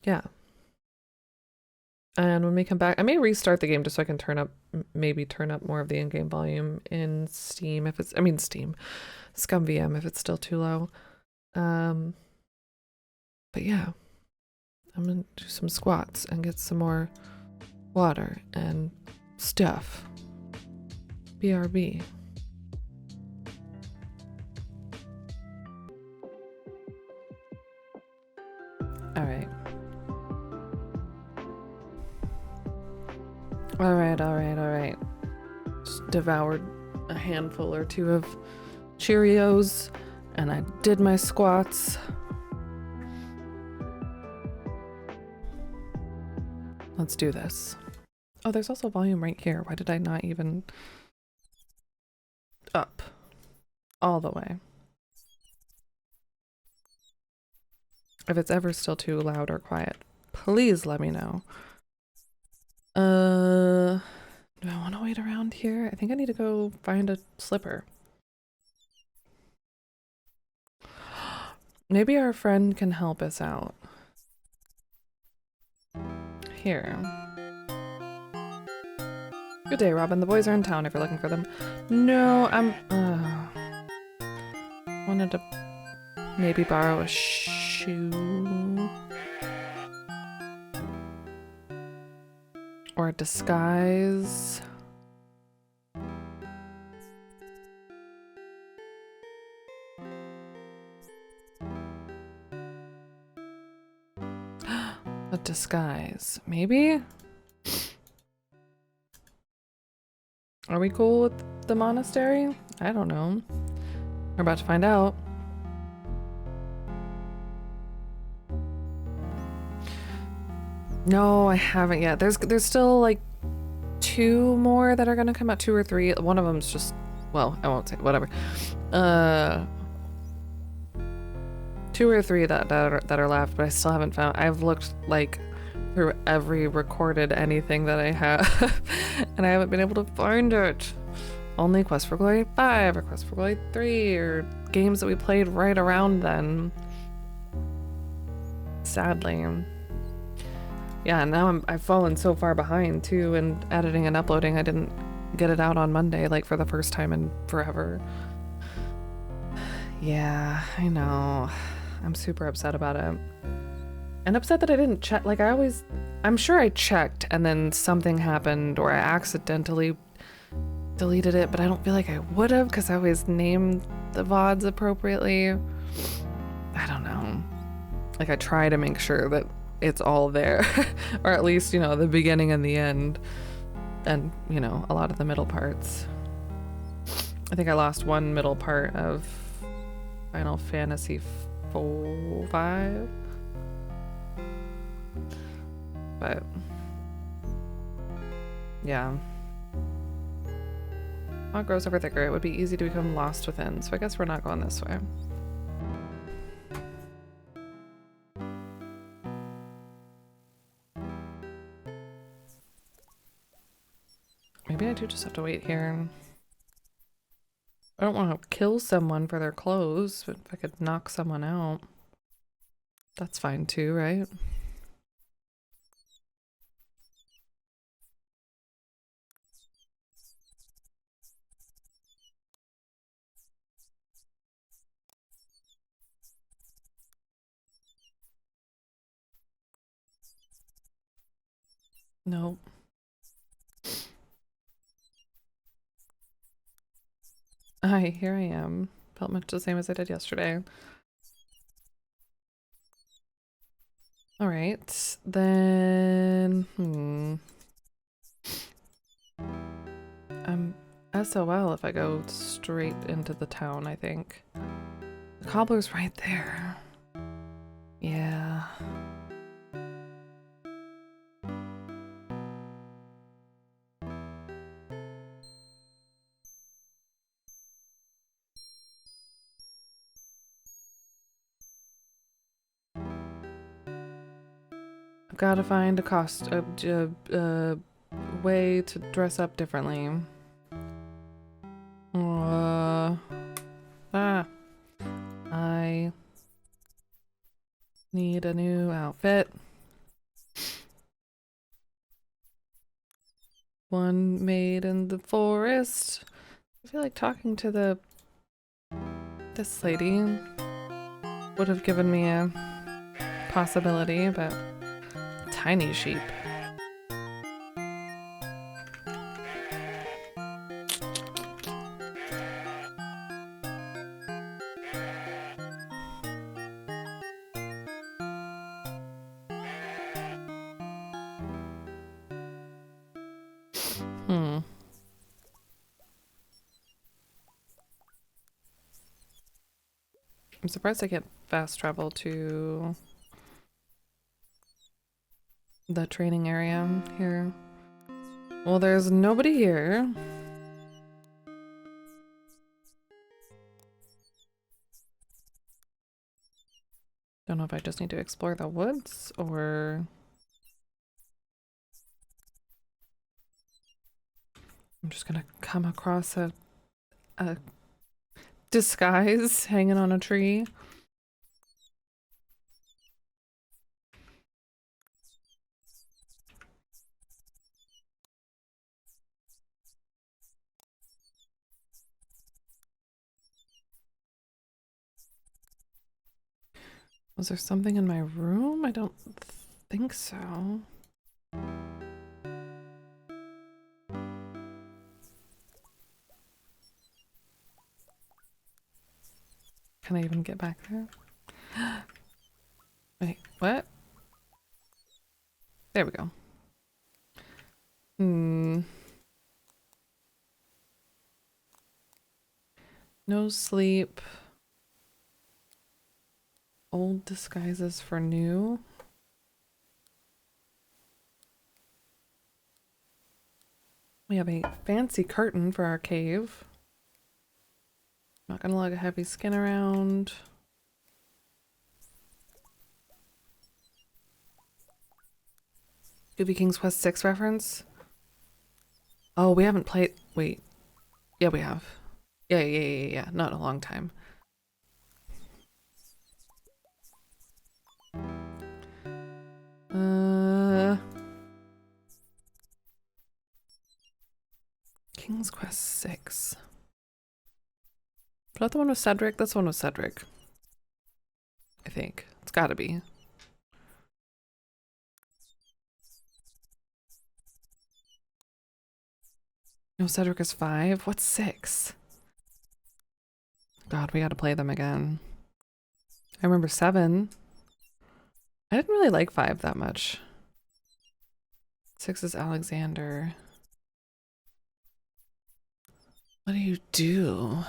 Yeah. And when we come back, I may restart the game just so I can maybe turn up more of the in-game volume in Steam if it's, Steam, ScumVM if it's still too low. But yeah, I'm gonna do some squats and get some more water and stuff. BRB. All right. All right. Just devoured a handful or two of Cheerios and I did my squats. Let's do this. Oh, there's also volume right here. Why did I not even up all the way? If it's ever still too loud or quiet, please let me know. Do I want to wait around here? I think I need to go find a slipper. Maybe our friend can help us out. Here. Good day, Robin. The boys are in town if you're looking for them. No, I'm... wanted to maybe borrow a shoe. Or a disguise. A disguise, maybe? Are we cool with the monastery? I don't know. We're about to find out. No, I haven't yet. There's still like 2 more that are gonna come out, 2 or 3. One of them's just, well, I won't say, whatever. 2 or 3 that are left, but I still haven't found. I've looked like through every recorded anything that I have, and I haven't been able to find it. Only Quest for Glory 5 or Quest for Glory 3 or games that we played right around then. Sadly. Yeah, now I've fallen so far behind too in editing and uploading. I didn't get it out on Monday, like for the first time in forever. Yeah, I know. I'm super upset about it. And upset that I didn't check. Like, I'm sure I checked and then something happened or I accidentally deleted it, but I don't feel like I would have because I always named the VODs appropriately. I don't know. Like, I try to make sure that it's all there, or at least, you know, the beginning and the end, and, you know, a lot of the middle parts. I think I lost one middle part of Final Fantasy 5. But yeah. What grows over thicker? It would be easy to become lost within, so I guess we're not going this way. Maybe I do just have to wait here. I don't want to kill someone for their clothes, but if I could knock someone out, that's fine too, right? Nope. Hi, here I am. Felt much the same as I did yesterday. All right, then, I'm SOL if I go straight into the town, I think. The cobbler's right there. Yeah. I've got to find a way to dress up differently. I need a new outfit. One made in the forest. I feel like talking to this lady would have given me a possibility, but tiny sheep. I'm surprised I get fast travel to the training area here. Well, there's nobody here. Don't know if I just need to explore the woods or... I'm just gonna come across a disguise hanging on a tree. Was there something in my room? I don't think so. Can I even get back there? Wait, what? There we go. No sleep. Old disguises for new. We have a fancy curtain for our cave. Not gonna lug a heavy skin around. Scooby King's Quest 6 reference? Oh, we haven't played... Wait. Yeah, we have. Yeah. Not in a long time. King's Quest 6. that the one with Cedric? That's the one with Cedric. I think. It's gotta be. No, Cedric is 5. What's 6? God, we gotta play them again. I remember 7. I didn't really like 5 that much. 6 is Alexander. What do you do?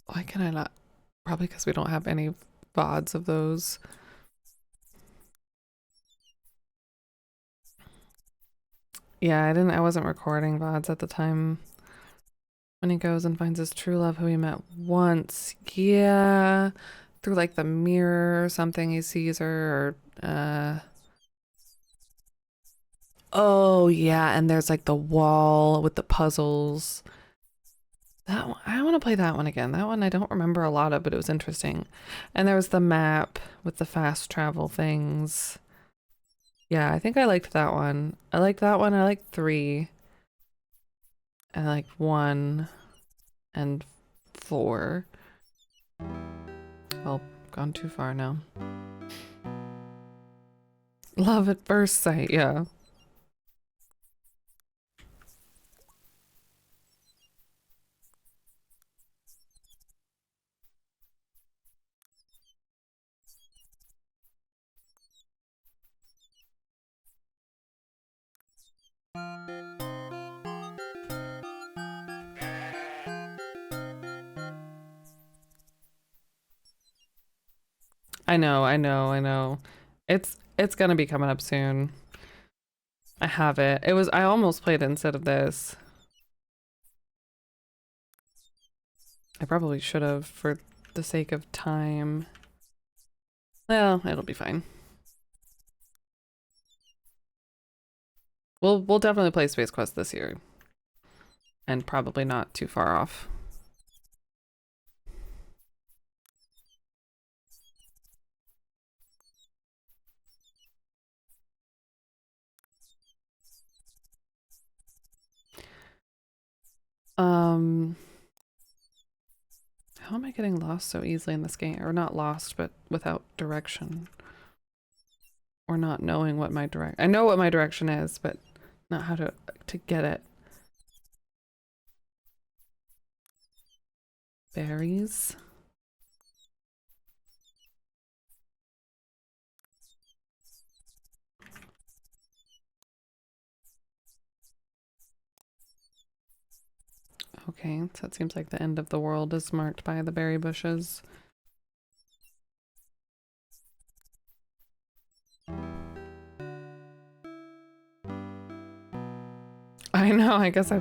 Why can I not? Probably because we don't have any VODs of those. Yeah, I wasn't recording VODs at the time. When he goes and finds his true love who he met once. Yeah. Through like the mirror or something, he sees her, or oh yeah, and there's like the wall with the puzzles. That one, I want to play that one again. That one I don't remember a lot of, but it was interesting. And there was the map with the fast travel things. Yeah, I think I liked that one. I liked that one. I liked 3. I liked 1 and 4. Well, gone too far now. Love at first sight, yeah. I know. It's gonna be coming up soon. I have it. I almost played it instead of this. I probably should have for the sake of time. Well, it'll be fine. We'll definitely play Space Quest this year. And probably not too far off. How am I getting lost so easily in this game? Or not lost, but without direction. Or not knowing what my I know what my direction is, but not how to get it. Berries. Okay, so that seems like the end of the world is marked by the berry bushes. I know, I guess I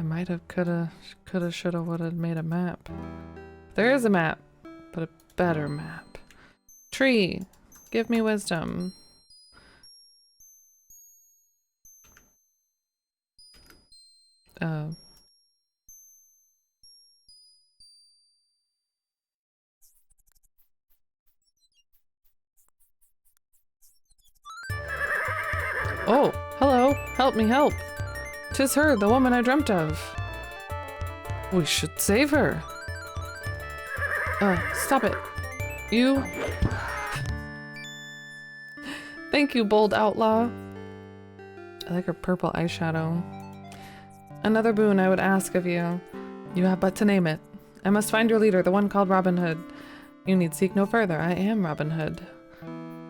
might have, coulda, shoulda, woulda made a map. There is a map, but a better map. Tree, give me wisdom. Oh, hello, help me help. 'Tis her, the woman I dreamt of. We should save her. Stop it. You. Thank you, bold outlaw. I like her purple eyeshadow. Another boon I would ask of you. You have but to name it. I must find your leader, the one called Robin Hood. You need seek no further. I am Robin Hood.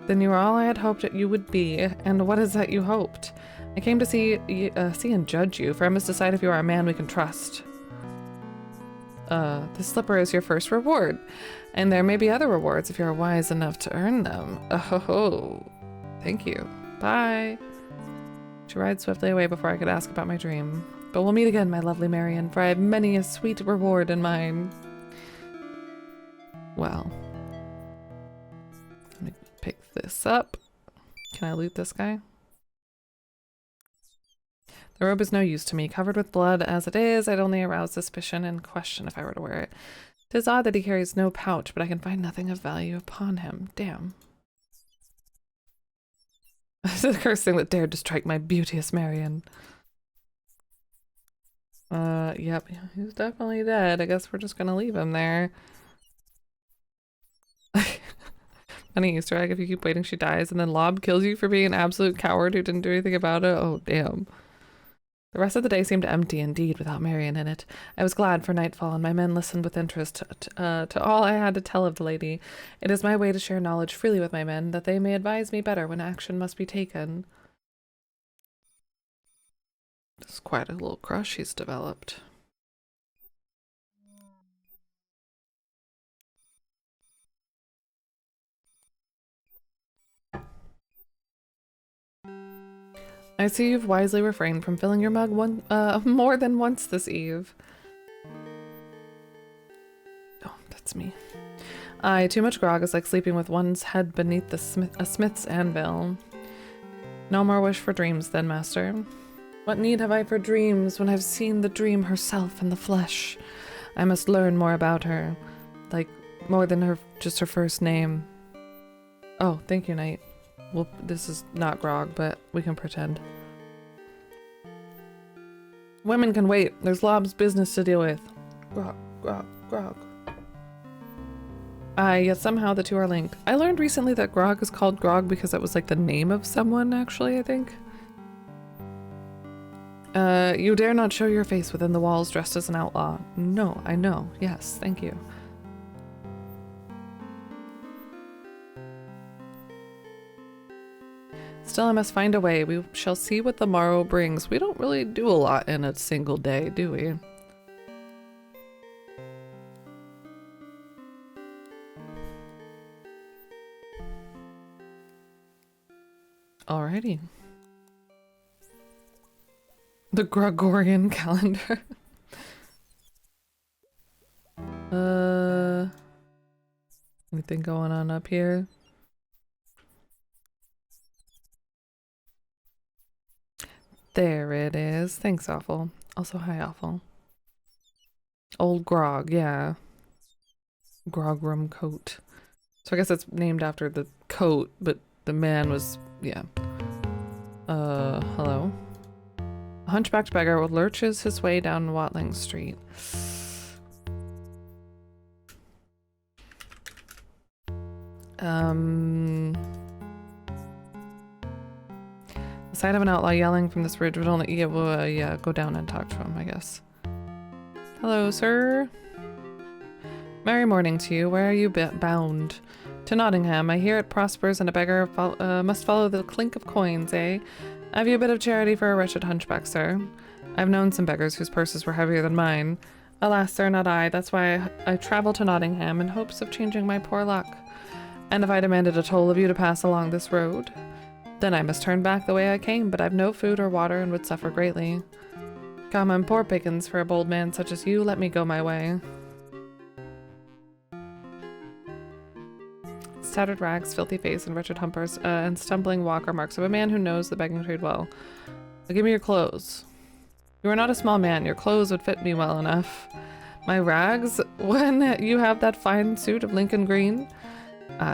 Then you are all I had hoped that you would be. And what is that you hoped? I came to see and judge you, for I must decide if you are a man we can trust. This slipper is your first reward, and there may be other rewards if you are wise enough to earn them. Oh, thank you. Bye. She rides swiftly away before I could ask about my dream. But we'll meet again, my lovely Marion, for I have many a sweet reward in mind. Well, let me pick this up. Can I loot this guy? The robe is no use to me. Covered with blood as it is, I'd only arouse suspicion and question if I were to wear it. 'Tis odd that he carries no pouch, but I can find nothing of value upon him. Damn. The cursed thing that dared to strike my beauteous Marion. Yep, he's definitely dead. I guess we're just gonna leave him there. Funny Easter egg, if you keep waiting she dies and then Lob kills you for being an absolute coward who didn't do anything about it. Oh, damn. The rest of the day seemed empty indeed without Marion in it. I was glad for nightfall, and my men listened with interest to all I had to tell of the lady. It is my way to share knowledge freely with my men, that they may advise me better when action must be taken. This is quite a little crush he's developed. I see you've wisely refrained from filling your mug more than once this eve. Oh, that's me. Aye, too much grog is like sleeping with one's head beneath a smith's anvil. No more wish for dreams then, master. What need have I for dreams when I've seen the dream herself in the flesh? I must learn more about her. Like, more than just her first name. Oh, thank you, Knight. Well, this is not grog, but we can pretend. Women can wait. There's Lob's business to deal with. Grog, grog, grog. Yet somehow the two are linked. I learned recently that grog is called grog because it was like the name of someone, actually, I think. You dare not show your face within the walls dressed as an outlaw. No, I know. Yes, thank you. Still, I must find a way. We shall see what the morrow brings. We don't really do a lot in a single day, do we? Alrighty. The Gregorian calendar. Anything going on up here? There it is. Thanks, Awful. Also, hi, Awful. Old Grog, yeah. Grogram coat. So I guess it's named after the coat, but the man was, yeah. Hello? A hunchbacked beggar lurches his way down Watling Street. The sight of an outlaw yelling from this ridge would only, yeah, go down and talk to him, I guess. Hello, sir. Merry morning to you. Where are you bound? To Nottingham. I hear it prospers and a beggar must follow the clink of coins, eh? Have you a bit of charity for a wretched hunchback, sir? I've known some beggars whose purses were heavier than mine. Alas, sir, not I. That's why I travel to Nottingham in hopes of changing my poor luck. And if I demanded a toll of you to pass along this road, then I must turn back the way I came, but I've no food or water and would suffer greatly. Come, I'm poor pickings for a bold man such as you. Let me go my way. Tattered rags, filthy face, and wretched humpers, and stumbling walk are marks of a man who knows the begging trade well. Give me your clothes. You are not a small man. Your clothes would fit me well enough. My rags? When you have that fine suit of Lincoln green?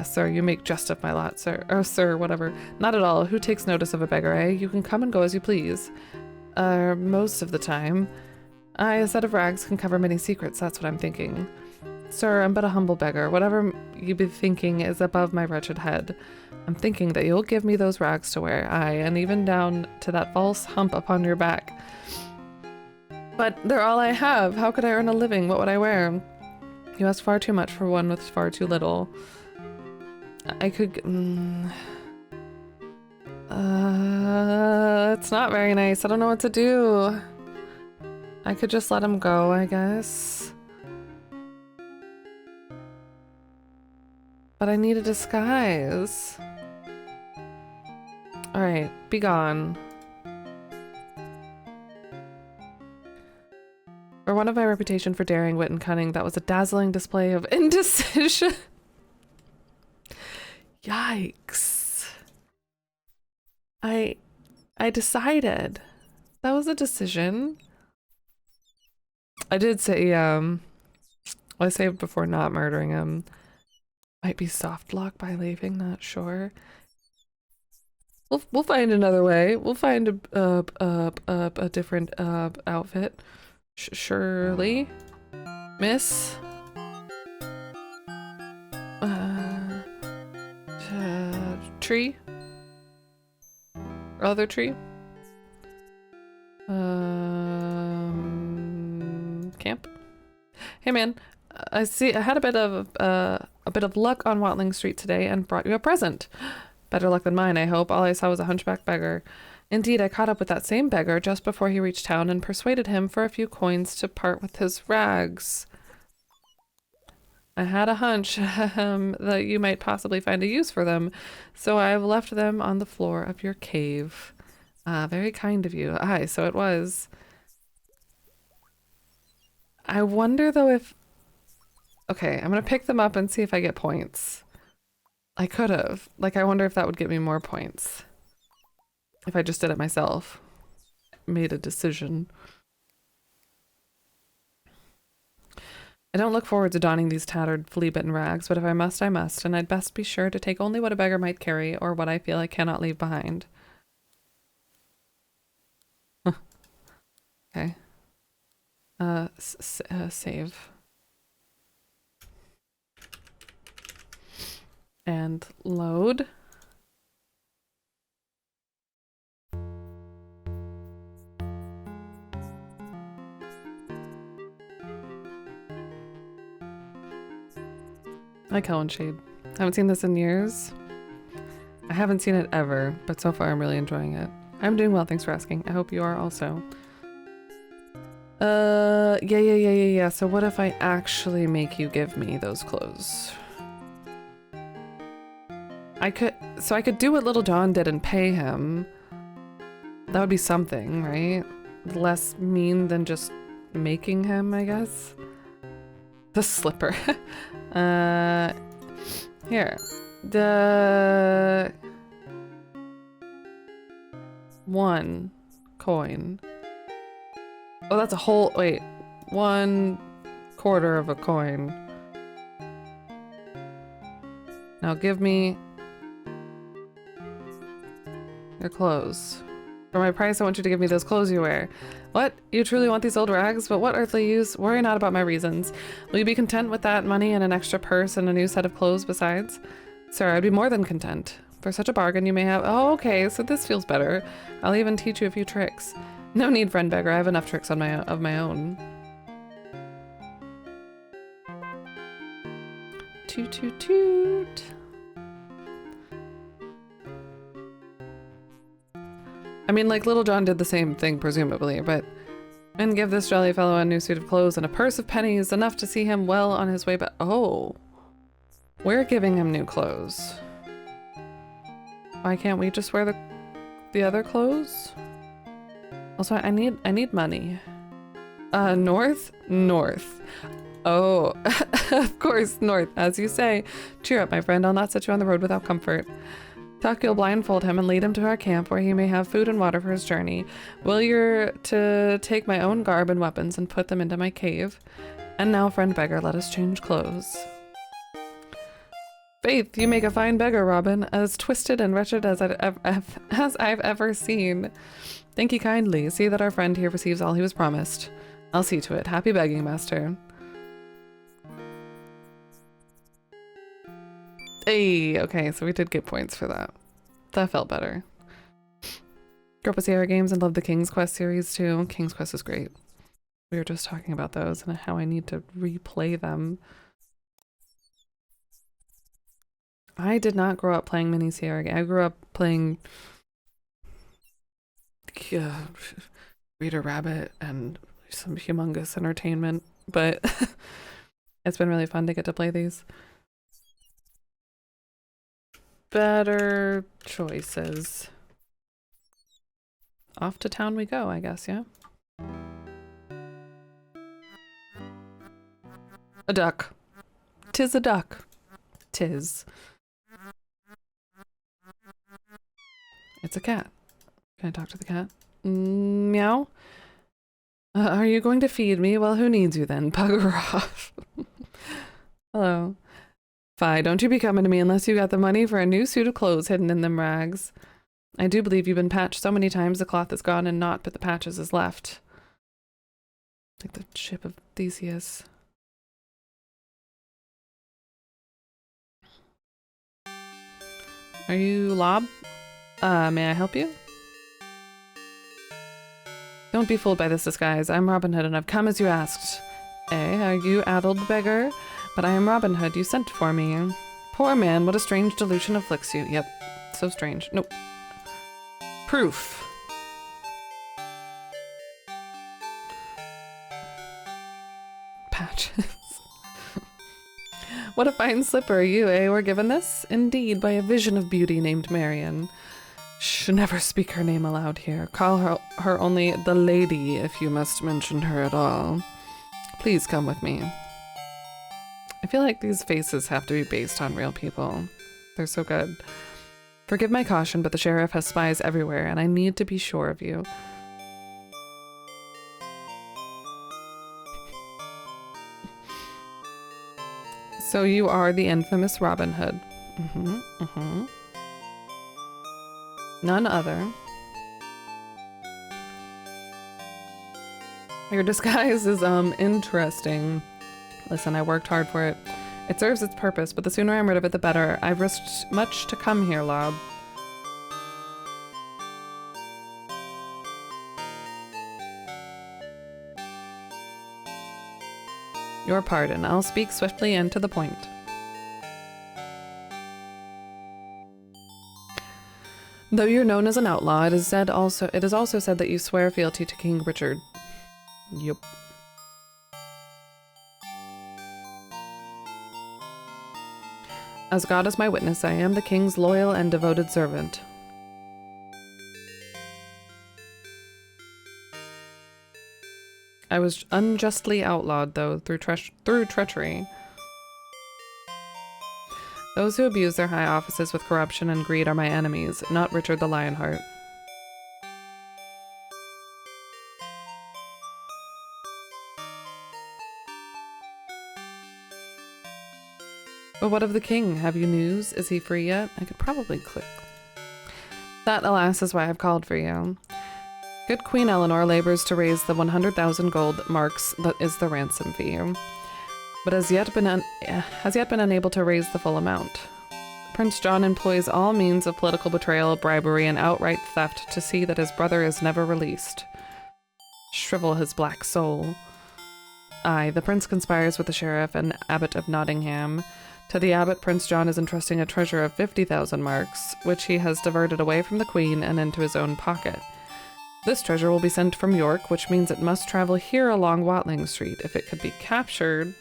Sir, you make jest of my lot, sir. Or, sir, whatever. Not at all. Who takes notice of a beggar, eh? You can come and go as you please. Most of the time. A set of rags can cover many secrets, that's what I'm thinking. Sir, I'm but a humble beggar. Whatever you be thinking is above my wretched head. I'm thinking that you'll give me those rags to wear, aye, and even down to that false hump upon your back. But they're all I have. How could I earn a living? What would I wear? You ask far too much for one with far too little. I could... it's not very nice. I don't know what to do. I could just let him go, I guess. But I need a disguise. Alright, be gone. For one of my reputation for daring, wit, and cunning, that was a dazzling display of indecision. Yikes. I decided. That was a decision. I did say, I saved before not murdering him. Might be soft lock by leaving, not sure. We'll find another way. We'll find a different outfit. Surely, Miss. Tree. Other tree. Camp. Hey man, I had a bit of luck on Watling Street today and brought you a present. Better luck than mine, I hope. All I saw was a hunchback beggar. Indeed, I caught up with that same beggar just before he reached town and persuaded him for a few coins to part with his rags. I had a hunch that you might possibly find a use for them, so I've left them on the floor of your cave. Very kind of you. Aye, so it was. I wonder though if... Okay, I'm gonna pick them up and see if I get points. I could have. Like, I wonder if that would get me more points. If I just did it myself. Made a decision. I don't look forward to donning these tattered, flea-bitten rags, but if I must, I must, and I'd best be sure to take only what a beggar might carry, or what I feel I cannot leave behind. Okay. Save. And load. I like Helen Shade. I haven't seen this in years. I haven't seen it ever, but so far I'm really enjoying it. I'm doing well, thanks for asking. I hope you are also. Yeah. So what if I actually make you give me those clothes? I could do what Little John did and pay him. That would be something, right? Less mean than just making him, I guess. The slipper. Here. The 1 coin. Oh, that's a whole, wait. 1/4 of a coin. Now give me your clothes. For my price, I want you to give me those clothes you wear. What? You truly want these old rags? But what earthly use? Worry not about my reasons. Will you be content with that money and an extra purse and a new set of clothes besides? Sir, I'd be more than content. For such a bargain you may have— Oh, okay, so this feels better. I'll even teach you a few tricks. No need, friend beggar. I have enough tricks of my own. Toot toot toot. I mean, like, Little John did the same thing, presumably, but... And give this jolly fellow a new suit of clothes and a purse of pennies, enough to see him well on his way back. Oh. We're giving him new clothes. Why can't we just wear the other clothes? Also, I need money. North? North. Oh, of course, north, as you say. Cheer up, my friend. I'll not set you on the road without comfort. Tuck, blindfold him and lead him to our camp where he may have food and water for his journey. Will you're to take my own garb and weapons and put them into my cave. And now, friend beggar, let us change clothes. Faith, you make a fine beggar, Robin, as twisted and wretched as I've ever seen. Thank you kindly. See that our friend here receives all he was promised. I'll see to it. Happy begging, master. Hey, okay, so we did get points for that. That felt better. Grew up with Sierra games and love the King's Quest series too. King's Quest is great. We were just talking about those and how I need to replay them. I did not grow up playing mini Sierra games. I grew up playing Reader Rabbit and some humongous entertainment, but it's been really fun to get to play these. Better choices. Off to town we go, I guess, yeah? A duck. 'Tis a duck. 'Tis. It's a cat. Can I talk to the cat? Meow? Are you going to feed me? Well, who needs you then? Bugger off. Hello. Fie, don't you be coming to me unless you got the money for a new suit of clothes hidden in them rags. I do believe you've been patched so many times the cloth is gone and naught but the patches is left. Like the ship of Theseus. Are you Lob? May I help you? Don't be fooled by this disguise. I'm Robin Hood and I've come as you asked. Are you addled beggar? But I am Robin Hood. You sent for me. Poor man, what a strange delusion afflicts you. Yep, so strange. Nope. Proof. Patches. What a fine slipper you, were given this? Indeed, by a vision of beauty named Marion. Shh, never speak her name aloud here. Call her only the lady if you must mention her at all. Please come with me. I feel like these faces have to be based on real people. They're so good. Forgive my caution, but the sheriff has spies everywhere, and I need to be sure of you. So you are the infamous Robin Hood. None other. Your disguise is, interesting. Listen, I worked hard for it. It serves its purpose, but the sooner I'm rid of it, the better. I've risked much to come here, Lob. Your pardon. I'll speak swiftly and to the point. Though you're known as an outlaw, it is also said that you swear fealty to King Richard. Yup. As God is my witness, I am the king's loyal and devoted servant. I was unjustly outlawed, though, through treachery. Those who abuse their high offices with corruption and greed are my enemies, not Richard the Lionheart. But what of the king? Have you news? Is he free yet? I could probably click. That, alas, is why I've called for you. Good Queen Eleanor labors to raise the 100,000 gold marks that is the ransom fee, but has yet been unable to raise the full amount. Prince John employs all means of political betrayal, bribery, and outright theft to see that his brother is never released. Shrivel his black soul. Aye, the prince conspires with the sheriff and abbot of Nottingham. To the abbot, Prince John is entrusting a treasure of 50,000 marks, which he has diverted away from the queen and into his own pocket. This treasure will be sent from York, which means it must travel here along Watling Street. If it could be captured...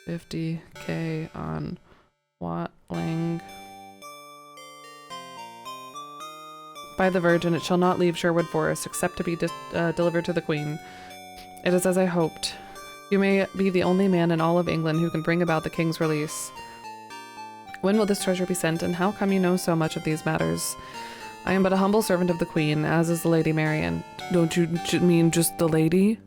50k on Watling. By the Virgin, it shall not leave Sherwood Forest, except to be delivered to the Queen. It is as I hoped. You may be the only man in all of England who can bring about the King's release. When will this treasure be sent, and how come you know so much of these matters? I am but a humble servant of the Queen, as is the Lady Marion. Don't you mean just the lady?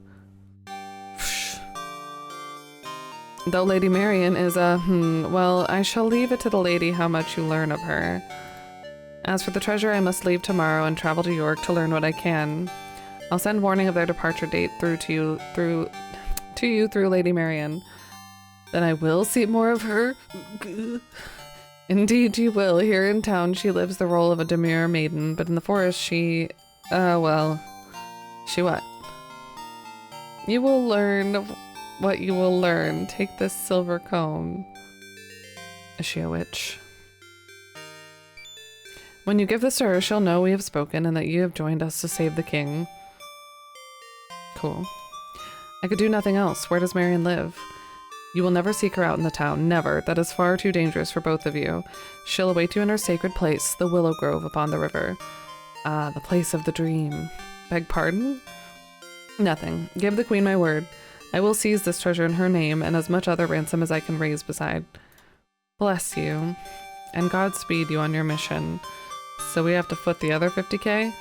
Though Lady Marion is well, I shall leave it to the lady how much you learn of her. As for the treasure, I must leave tomorrow and travel to York to learn what I can. I'll send warning of their departure date through Lady Marion. Then I will see more of her. Indeed you will. Here in town she lives the role of a demure maiden, but in the forest she... well... She what? You will learn what you will learn. Take this silver comb. Is she a witch? When you give this to her, she'll know we have spoken and that you have joined us to save the king. Cool. I could do nothing else. Where does Marion live? You will never seek her out in the town. Never. That is far too dangerous for both of you. She'll await you in her sacred place, the Willow Grove upon the river. Ah, the place of the dream. Beg pardon? Nothing. Give the queen my word. I will seize this treasure in her name, and as much other ransom as I can raise beside. Bless you. And Godspeed you on your mission. So we have to foot the other 50k?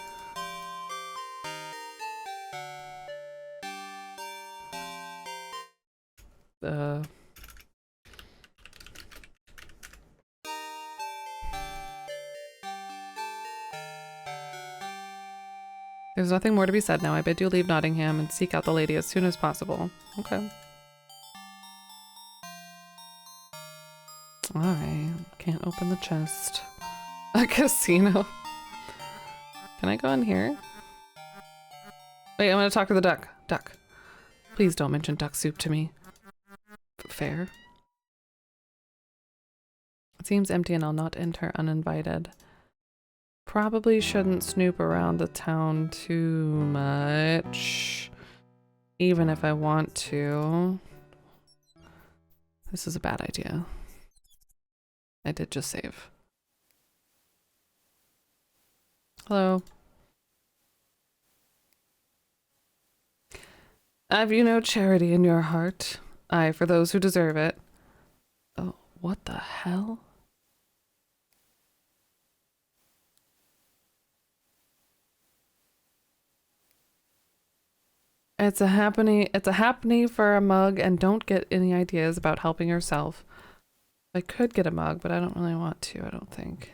There's nothing more to be said now. I bid you leave Nottingham and seek out the lady as soon as possible. Okay. Alright. Can't open the chest. A casino. Can I go in here? Wait, I'm gonna talk to the duck. Duck. Please don't mention duck soup to me. Fair. It seems empty and I'll not enter uninvited. Probably shouldn't snoop around the town too much. Even if I want to. This is a bad idea. I did just save. Hello. Have you no charity in your heart? Aye, for those who deserve it. Oh, what the hell? It's a happening for a mug, and don't get any ideas about helping yourself. I could get a mug, but I don't really want to, I don't think.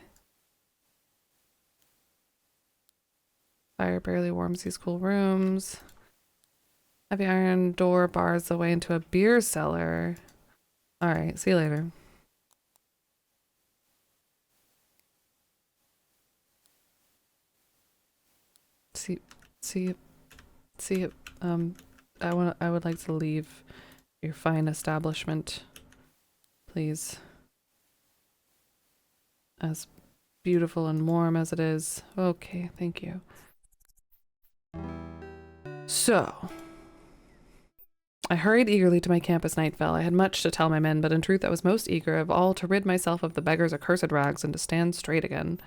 Fire barely warms these cool rooms. Heavy iron door bars the way into a beer cellar. Alright, see you later. See it. I would like to leave your fine establishment, please. As beautiful and warm as it is. Okay, thank you. So, I hurried eagerly to my camp as night fell. I had much to tell my men, but in truth I was most eager of all to rid myself of the beggar's accursed rags and to stand straight again.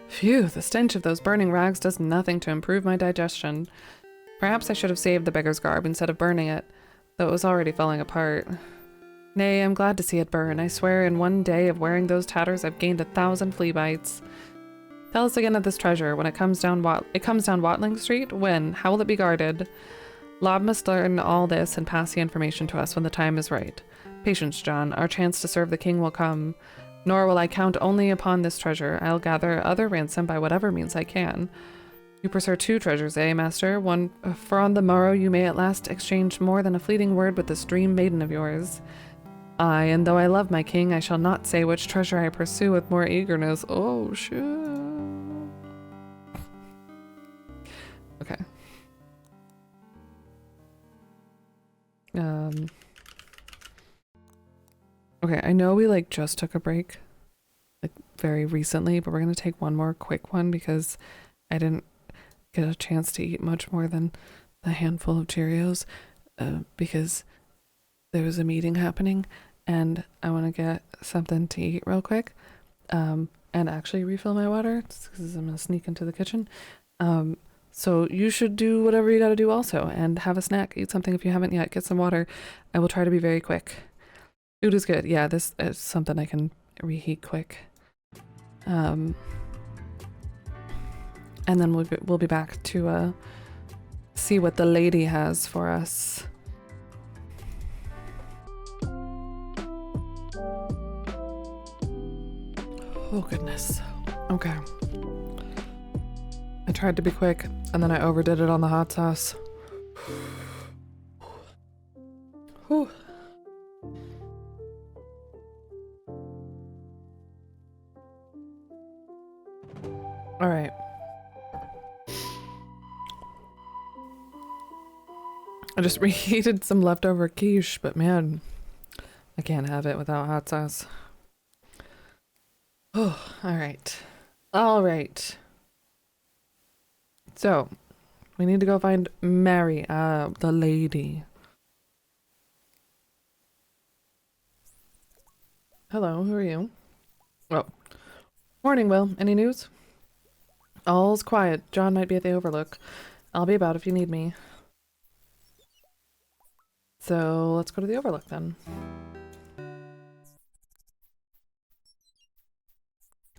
Phew, the stench of those burning rags does nothing to improve my digestion. Perhaps I should have saved the beggar's garb instead of burning it, though it was already falling apart. Nay, I'm glad to see it burn. I swear in one day of wearing those tatters I've gained 1,000 flea bites. Tell us again of this treasure. When it comes down Watling Street? When? How will it be guarded? Lob must learn all this and pass the information to us when the time is right. Patience, John. Our chance to serve the king will come. Nor will I count only upon this treasure. I'll gather other ransom by whatever means I can. You pursue 2 treasures, eh, master? One, for on the morrow you may at last exchange more than a fleeting word with this dream maiden of yours. Aye, and though I love my king, I shall not say which treasure I pursue with more eagerness. Oh, shit. Okay. Okay, I know we like just took a break like very recently, but we're gonna take one more quick one because I didn't get a chance to eat much more than a handful of Cheerios because there was a meeting happening and I want to get something to eat real quick and actually refill my water because I'm gonna sneak into the kitchen. So you should do whatever you got to do also and have a snack, eat something if you haven't yet, get some water. I will try to be very quick. Food is good. Yeah, this is something I can reheat quick. And then we'll be back to see what the lady has for us. Oh goodness. Okay. I tried to be quick and then I overdid it on the hot sauce. Whew. All right. I just reheated some leftover quiche, but man, I can't have it without hot sauce. Oh, all right. All right. So, we need to go find Mary, the lady. Hello, who are you? Oh. Morning, Will. Any news? All's quiet. John might be at the Overlook. I'll be about if you need me. So, let's go to the Overlook then.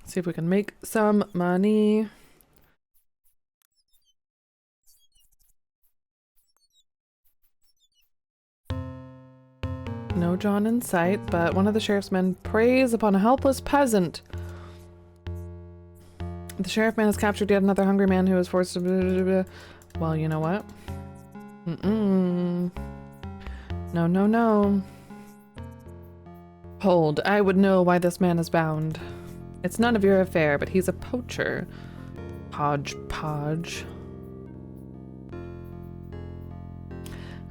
See if we can make some money. No John in sight, but one of the sheriff's men preys upon a helpless peasant. The sheriff man has captured yet another hungry man who was forced to... Blah, blah, blah. Well, you know what? No, no, no. Hold, I would know why this man is bound. It's none of your affair, but he's a poacher. Podge.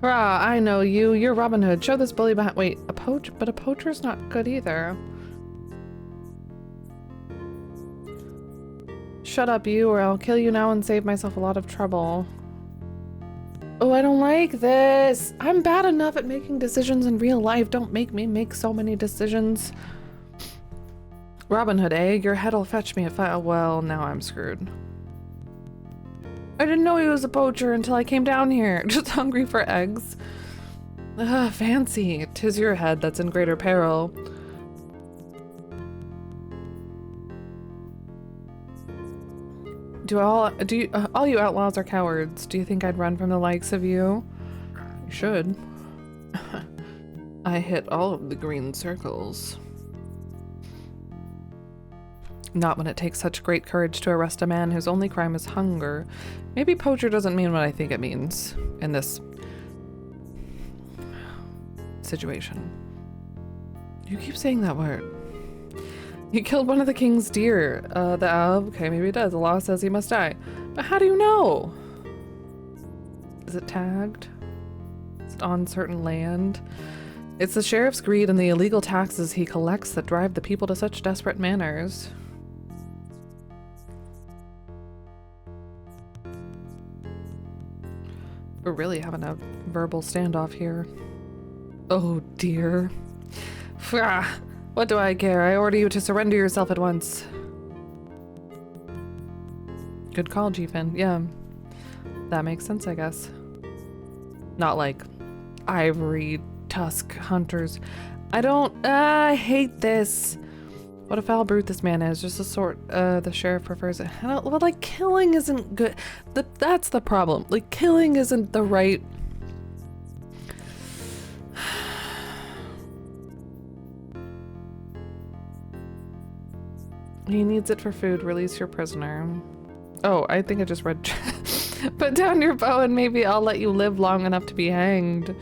Hurrah, I know you. You're Robin Hood. Show this bully behind... Wait, a poacher's not good either. Shut up, you, or I'll kill you now and save myself a lot of trouble. Oh, I don't like this. I'm bad enough at making decisions in real life. Don't make me make so many decisions. Robin Hood, eh? Your head'll fetch me if I... Well, now I'm screwed. I didn't know he was a poacher until I came down here. Just hungry for eggs. Fancy. 'Tis your head that's in greater peril. All you outlaws are cowards. Do you think I'd run from the likes of you? You should. I hit all of the green circles. Not when it takes such great courage to arrest a man whose only crime is hunger. Maybe poacher doesn't mean what I think it means in this situation. You keep saying that word. He killed one of the king's deer. Okay, maybe it does. The law says he must die. But how do you know? Is it tagged? Is it on certain land? It's the sheriff's greed and the illegal taxes he collects that drive the people to such desperate manners. We're really having a verbal standoff here. Oh dear. Frah! What do I care? I order you to surrender yourself at once. Good call, G-Fin. Yeah. That makes sense, I guess. Not like ivory tusk hunters. I hate this. What a foul brute this man is. Just the sort the sheriff prefers it. Well, like, killing isn't good. That's the problem. Like, killing isn't the right... He needs it for food. Release your prisoner. Oh, I think I just read... Put down your bow and maybe I'll let you live long enough to be hanged.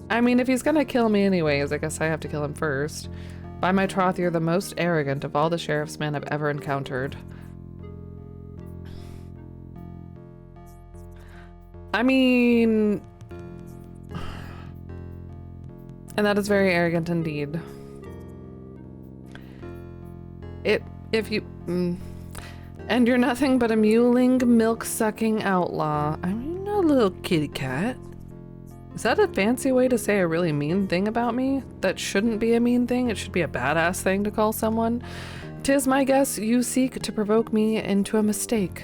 I mean, if he's gonna kill me anyways, I guess I have to kill him first. By my troth, you're the most arrogant of all the sheriff's men I've ever encountered. I mean... And that is very arrogant indeed. If you... And you're nothing but a mewling, milk-sucking outlaw. I mean, a little kitty cat. Is that a fancy way to say a really mean thing about me? That shouldn't be a mean thing. It should be a badass thing to call someone. 'Tis my guess you seek to provoke me into a mistake.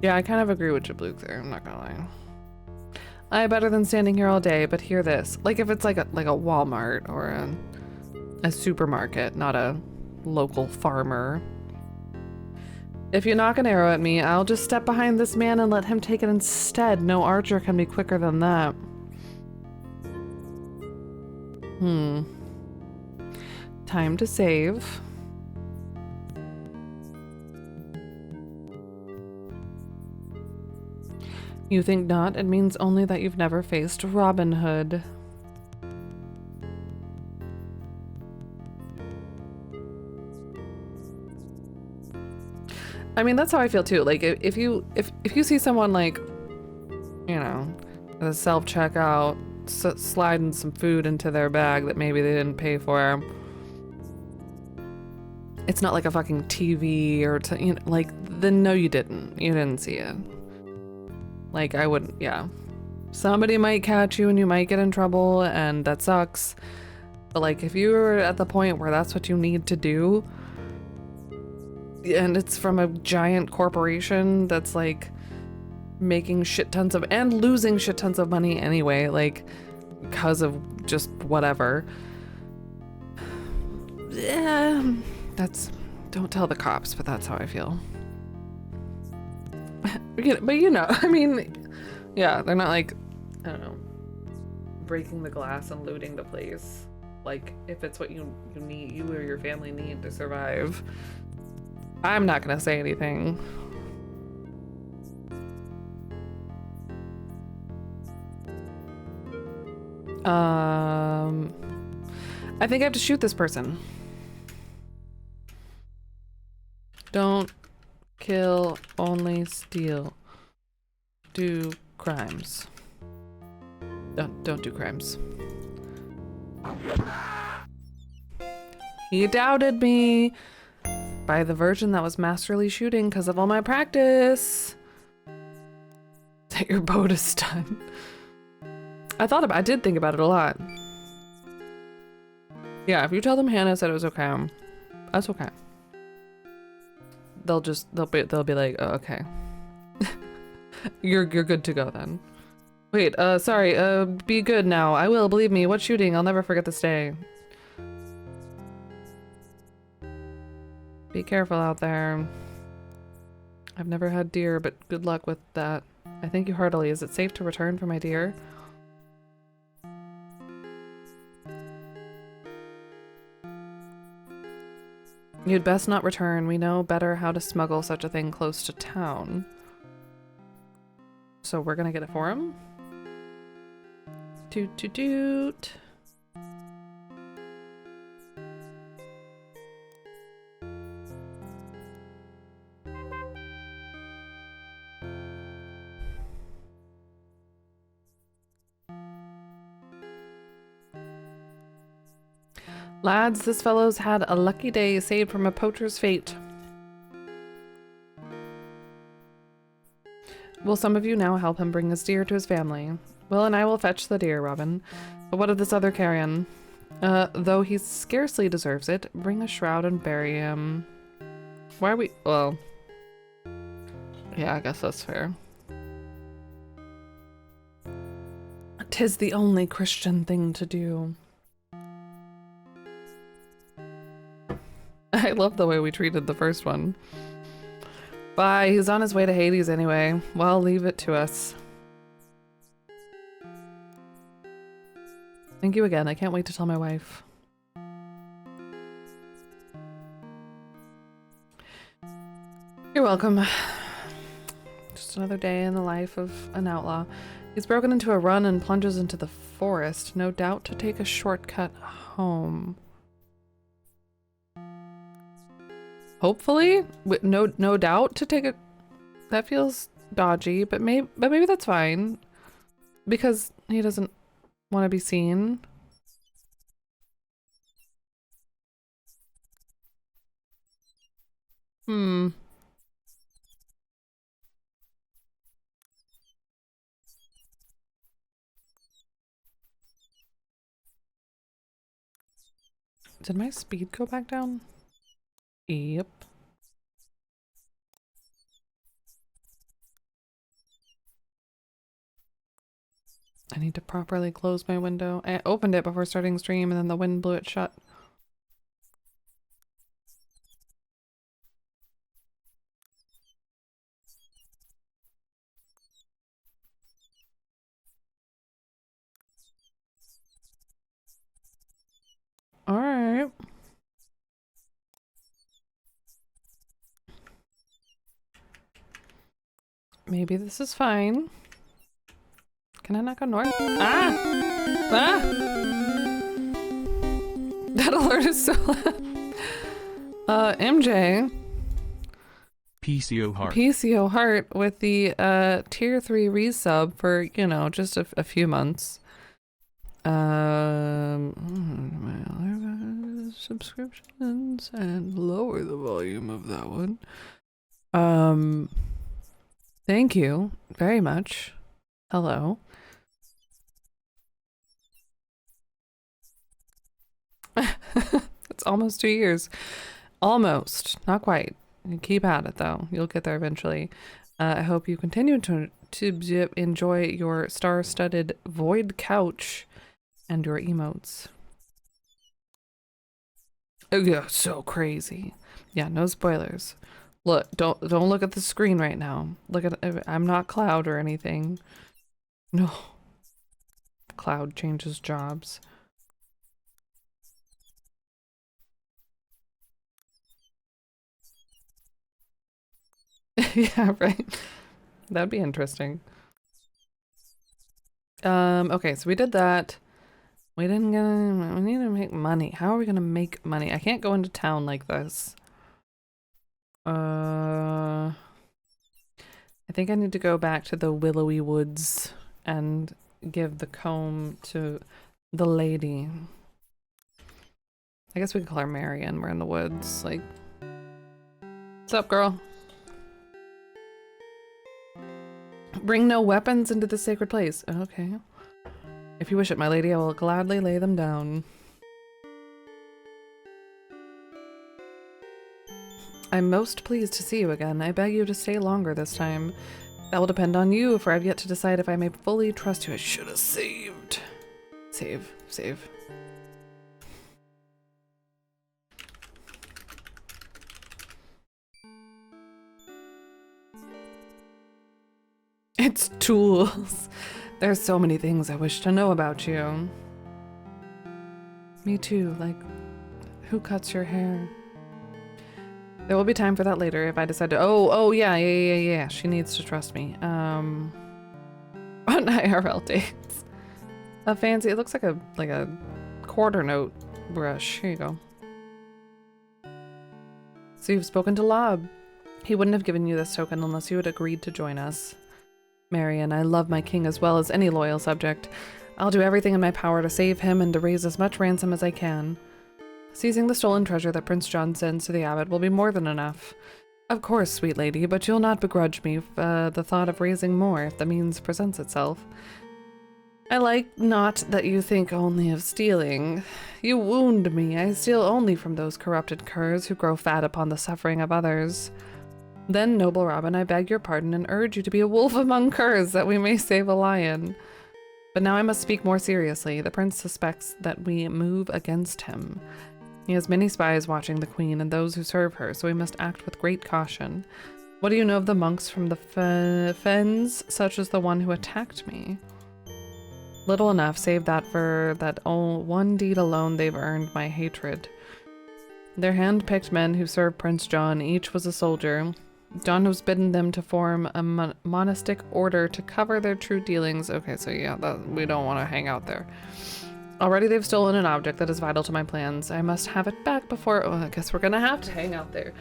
Yeah, I kind of agree with Jablook there. I'm not gonna lie. I better than standing here all day, but hear this. Like if it's like a Walmart or a supermarket, not a local farmer. If you knock an arrow at me, I'll just step behind this man and let him take it instead. No archer can be quicker than that. Time to save. You think not? It means only that you've never faced Robin Hood. I mean, that's how I feel too. Like if you see someone like, you know, at a self-checkout sliding some food into their bag that maybe they didn't pay for, it's not like a fucking TV or you know, like, then no, you didn't see it. Like, I wouldn't, yeah. Somebody might catch you and you might get in trouble and that sucks. But like, if you're at the point where that's what you need to do, and it's from a giant corporation that's like making shit tons of, and losing shit tons of money anyway, like, because of just whatever. Yeah, don't tell the cops, but that's how I feel. But you know, I mean, yeah, they're not like, I don't know, breaking the glass and looting the place. Like, if it's what you need, you or your family need to survive. I'm not gonna say anything. I think I have to shoot this person. Don't kill, only steal. Do crimes. Don't do crimes. He doubted me by the version that was masterly shooting because of all my practice. That your boat is done. I did think about it a lot. Yeah, if you tell them Hannah said it was okay, that's okay. They'll be like, oh, okay. You're good to go then. Wait, sorry, be good now. I will, believe me. What shooting? I'll never forget this day. Be careful out there. I've never had deer, but good luck with that. I thank you heartily. Is it safe to return for my deer? You'd best not return. We know better how to smuggle such a thing close to town. So we're gonna get it for him? Toot toot toot. Lads, this fellow's had a lucky day, saved from a poacher's fate. Will some of you now help him bring his deer to his family? Will and I will fetch the deer, Robin. But what of this other carrion? Though he scarcely deserves it, bring a shroud and bury him. Why are we— well, yeah, I guess that's fair. 'Tis the only Christian thing to do. I love the way we treated the first one. Bye, he's on his way to Hades anyway. Well, leave it to us. Thank you again. I can't wait to tell my wife. You're welcome. Just another day in the life of an outlaw. He's broken into a run and plunges into the forest, no doubt to take a shortcut home. Hopefully, no doubt to take a— that feels dodgy, but maybe that's fine because he doesn't want to be seen. Did my speed go back down? Yep. I need to properly close my window. I opened it before starting stream and then the wind blew it shut. Alright. Maybe this is fine. Can I not go north? Ah! Ah! That alert is so loud. MJ. PCO Heart. PCO Heart with the tier 3 resub for, you know, just a few months. Subscriptions and lower the volume of that one. Thank you very much. Hello. It's almost 2 years. Almost. Not quite. You keep at it though. You'll get there eventually. I hope you continue to enjoy your star-studded void couch and your emotes. Oh yeah, so crazy. Yeah, no spoilers. Look, don't look at the screen right now. Look at— I'm not Cloud or anything. No. Cloud changes jobs. Yeah, right. That'd be interesting. Okay, so we did that. We didn't get any, we need to make money. How are we gonna make money? I can't go into town like this. I think I need to go back to the willowy woods and give the comb to the lady. I guess we could call her Marion. We're in the woods. Like, what's up, girl? Bring no weapons into the sacred place. Okay. If you wish it, my lady, I will gladly lay them down. I'm most pleased to see you again. I beg you to stay longer this time. That will depend on you, for I've yet to decide if I may fully trust you. I should have saved. Save. It's tools. There's so many things I wish to know about you. Me too, like, who cuts your hair? There will be time for that later if I decide to— oh, yeah. She needs to trust me. On IRL dates. A fancy— it looks like a quarter note brush. Here you go. So you've spoken to Lob. He wouldn't have given you this token unless you had agreed to join us. Marion, I love my king as well as any loyal subject. I'll do everything in my power to save him and to raise as much ransom as I can. Seizing the stolen treasure that Prince John sends to the abbot will be more than enough. Of course, sweet lady, but you'll not begrudge me the thought of raising more if the means presents itself. I like not that you think only of stealing. You wound me. I steal only from those corrupted curs who grow fat upon the suffering of others. Then, noble Robin, I beg your pardon and urge you to be a wolf among curs that we may save a lion. But now I must speak more seriously. The prince suspects that we move against him. He has many spies watching the queen and those who serve her, so we must act with great caution. What do you know of the monks from the fens, such as the one who attacked me? Little enough, save that for that one deed alone they've earned my hatred. They're hand-picked men who serve Prince John. Each was a soldier. John has bidden them to form a monastic order to cover their true dealings. Okay, so yeah, we don't want to hang out there. Already they've stolen an object that is vital to my plans. I must have it back before— I guess we're gonna have to hang out there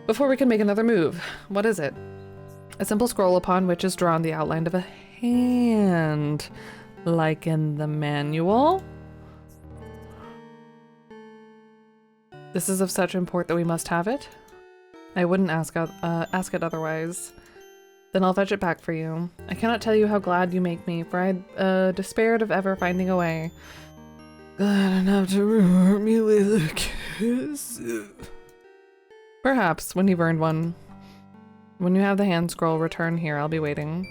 before we can make another move. What is it? A simple scroll upon which is drawn the outline of a hand, like in the manual. This is of such import that we must have it? I wouldn't ask it otherwise. Then I'll fetch it back for you. I cannot tell you how glad you make me, for I despaired of ever finding a way. Glad enough to reward me with a kiss. Perhaps, when you've earned one. When you have the hand scroll, return here. I'll be waiting.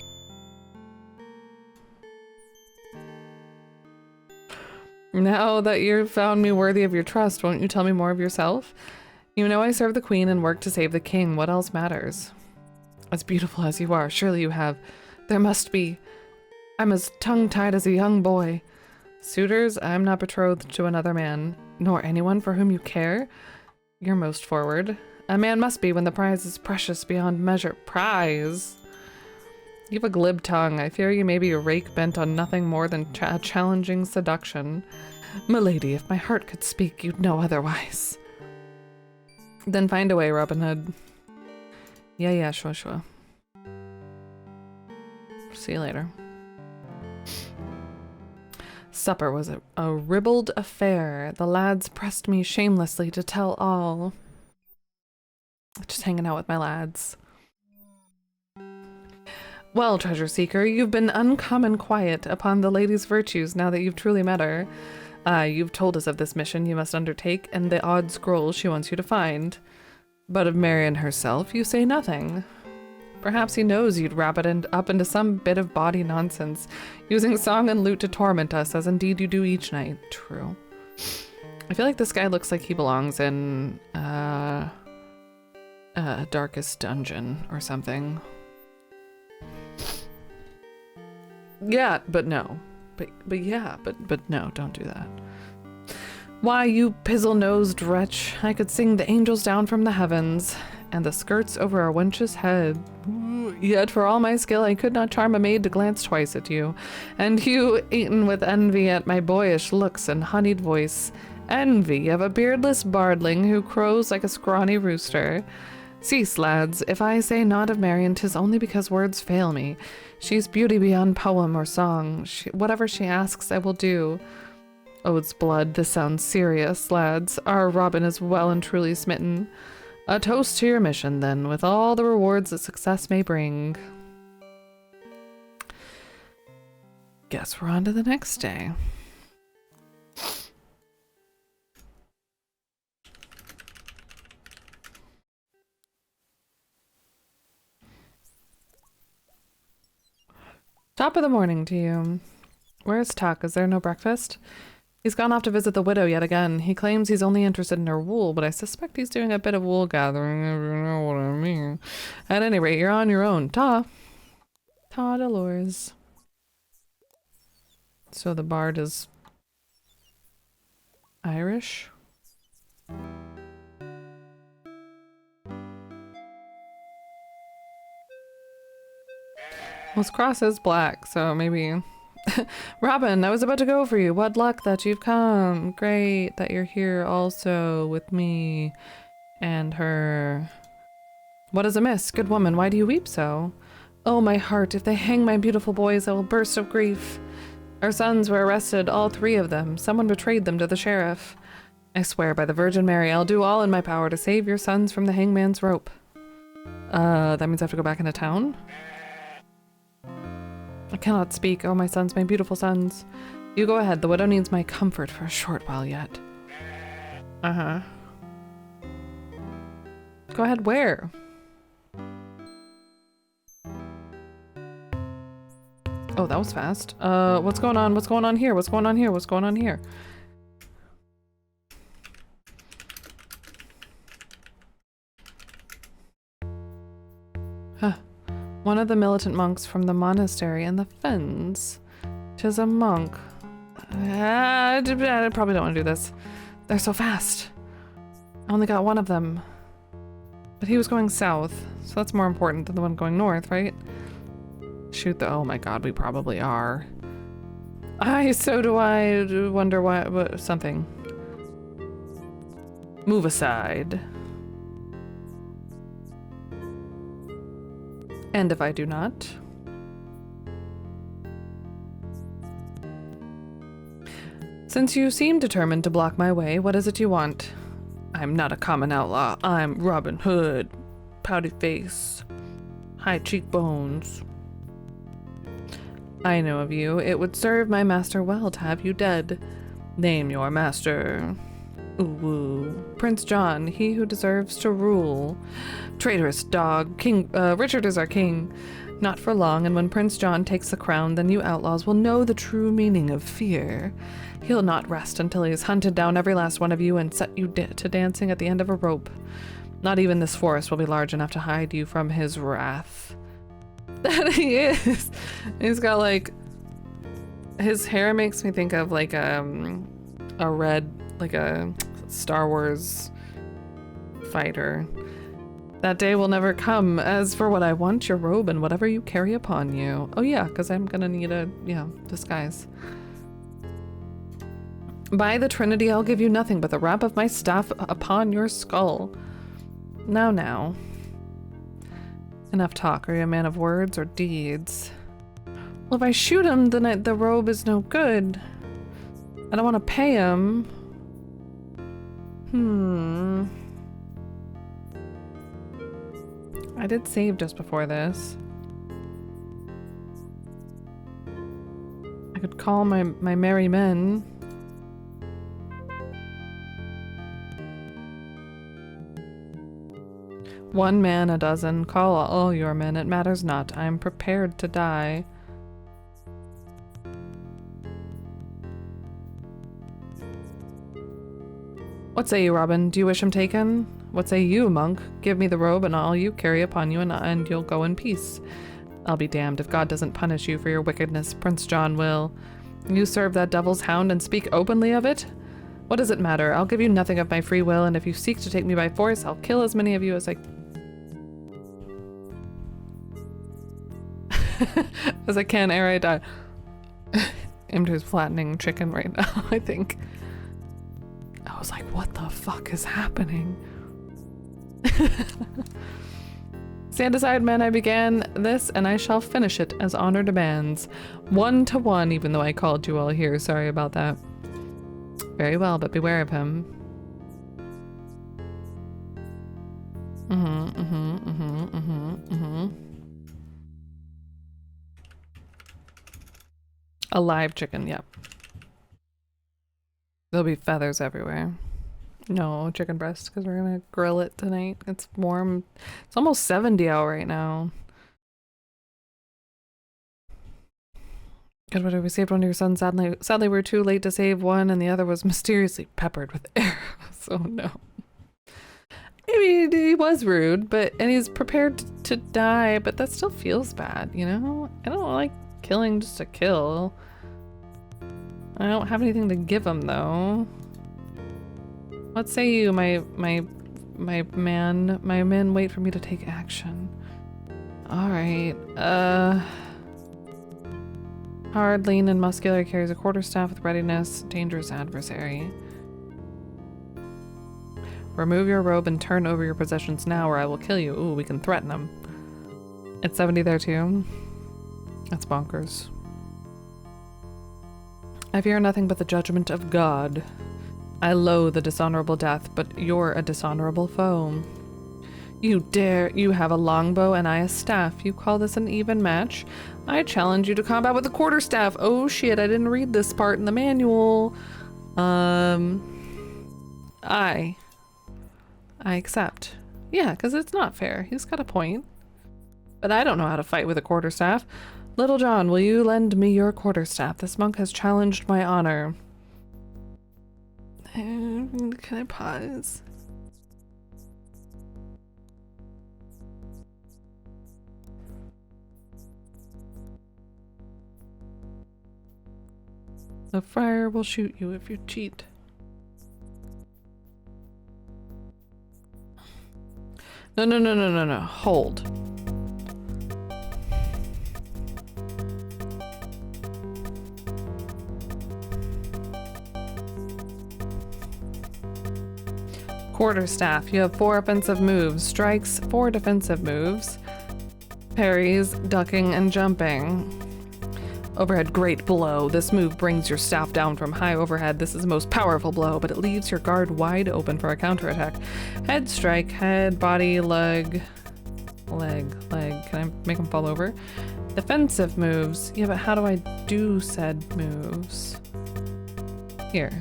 Now that you've found me worthy of your trust, won't you tell me more of yourself? You know I serve the queen and work to save the king. What else matters? As beautiful as you are, surely you have— there must be— I'm as tongue-tied as a young boy. Suitors, I'm not betrothed to another man, nor anyone for whom you care. You're most forward. A man must be when the prize is precious beyond measure. Prize? You have a glib tongue. I fear you may be a rake bent on nothing more than a challenging seduction. Milady, if my heart could speak, you'd know otherwise. Then find a way, Robin Hood. Yeah, sure. See you later. Supper was a ribald affair. The lads pressed me shamelessly to tell all. Just hanging out with my lads. Well, treasure seeker, you've been uncommon quiet upon the lady's virtues now that you've truly met her. You've told us of this mission you must undertake and the odd scroll she wants you to find. But of Marion herself, you say nothing. Perhaps he knows you'd wrap it up into some bit of bawdy nonsense, using song and lute to torment us, as indeed you do each night. True. I feel like this guy looks like he belongs in Darkest Dungeon or something. Yeah, but no. But no, don't do that. Why, you pizzle-nosed wretch, I could sing the angels down from the heavens. and the skirts over a wench's head. Yet for all my skill I could not charm a maid to glance twice at you, and you eaten with envy at my boyish looks and honeyed voice, envy of a beardless bardling who crows like a scrawny rooster. Cease, lads, if I say naught of Marion, 'tis only because words fail me. She's beauty beyond poem or song. Whatever she asks I will do. Ode's blood, this sounds serious, lads. Our Robin is well and truly smitten. A toast to your mission, then, with all the rewards that success may bring. Guess we're on to the next day. Top of the morning to you. Where's Tuck? Is there no breakfast? He's gone off to visit the widow yet again. He claims he's only interested in her wool, but I suspect he's doing a bit of wool gathering, if you know what I mean. At any rate, you're on your own. Ta Dolores. So the bard is Irish? Well, his cross is black, so maybe... Robin, I was about to go for you. What luck that you've come. Great that you're here also with me and her. What is amiss? Good woman, why do you weep so? Oh, my heart, if they hang my beautiful boys, I will burst of grief. Our sons were arrested, all 3 of them. Someone betrayed them to the sheriff. I swear by the Virgin Mary, I'll do all in my power to save your sons from the hangman's rope. That means I have to go back into town? I cannot speak. Oh, my sons, my beautiful sons. You go ahead. The widow needs my comfort for a short while yet. Uh-huh. Go ahead. Where? Oh, that was fast. What's going on? What's going on here? What's going on here? What's going on here? Huh. One of the militant monks from the monastery in the fens. 'Tis a monk. I probably don't want to do this. They're so fast. I only got one of them. But he was going south, so that's more important than the one going north, right? Shoot the... Oh my god, we probably are. So do I wonder why... something. Move aside. And if I do not? Since you seem determined to block my way, what is it you want? I'm not a common outlaw. I'm Robin Hood. Pouty face. High cheekbones. I know of you. It would serve my master well to have you dead. Name your master. Ooh. Prince John, he who deserves to rule. Traitorous dog. Richard is our king. Not for long, and when Prince John takes the crown, then you outlaws will know the true meaning of fear. He'll not rest until he has hunted down every last one of you and set you to dancing at the end of a rope. Not even this forest will be large enough to hide you from his wrath. That he is! He's got like... His hair makes me think of like a red, like a Star Wars fighter. That day will never come. As for what I want, your robe and whatever you carry upon you. Oh yeah, because I'm gonna need a, disguise. By the Trinity, I'll give you nothing but the rap of my staff upon your skull. Now. Enough talk. Are you a man of words or deeds? Well, if I shoot him, then the robe is no good. I don't want to pay him. I did save just before this. I could call my merry men. One man, a dozen. Call all your men. It matters not. I am prepared to die. What say you, Robin? Do you wish him taken? What say you, monk? Give me the robe and all you carry upon you, and you'll go in peace. I'll be damned if God doesn't punish you for your wickedness. Prince John will. You serve that devil's hound and speak openly of it? What does it matter? I'll give you nothing of my free will, and if you seek to take me by force, I'll kill as many of you as I as I can ere I die. Imter's flattening chicken right now, I think. I was like, what the fuck is happening? Stand aside, men, I began this and I shall finish it as honor demands. 1 to 1, even though I called you all here. Sorry about that. Very well, but beware of him. A live chicken, yep. There'll be feathers everywhere. No, chicken breast, because we're gonna grill it tonight. It's warm. It's almost 70 out right now. Good, what have we saved one of your sons? Sadly, we're too late to save one, and the other was mysteriously peppered with arrows. Oh no. Maybe he was rude, and he's prepared to die, but that still feels bad, you know? I don't like killing just to kill. I don't have anything to give him, though. What say you, my men wait for me to take action. Alright, hard, lean, and muscular, carries a quarterstaff with readiness, dangerous adversary. Remove your robe and turn over your possessions now or I will kill you. Ooh, we can threaten him. It's 70 there too. That's bonkers. I fear nothing but the judgment of God. I loathe a dishonorable death, but you're a dishonorable foe. You have a longbow and I a staff. You call this an even match? I challenge you to combat with a quarterstaff. Oh shit, I didn't read this part in the manual. I accept. Yeah, because it's not fair. He's got a point. But I don't know how to fight with a quarterstaff. Little John, will you lend me your quarterstaff? This monk has challenged my honor. Can I pause? The friar will shoot you if you cheat. No. Hold. Quarterstaff. You have 4 offensive moves. Strikes, 4 defensive moves. Parries, ducking, and jumping. Overhead great blow. This move brings your staff down from high overhead. This is the most powerful blow, but it leaves your guard wide open for a counterattack. Head strike, head, body, leg. Can I make him fall over? Defensive moves. Yeah, but how do I do said moves? Here.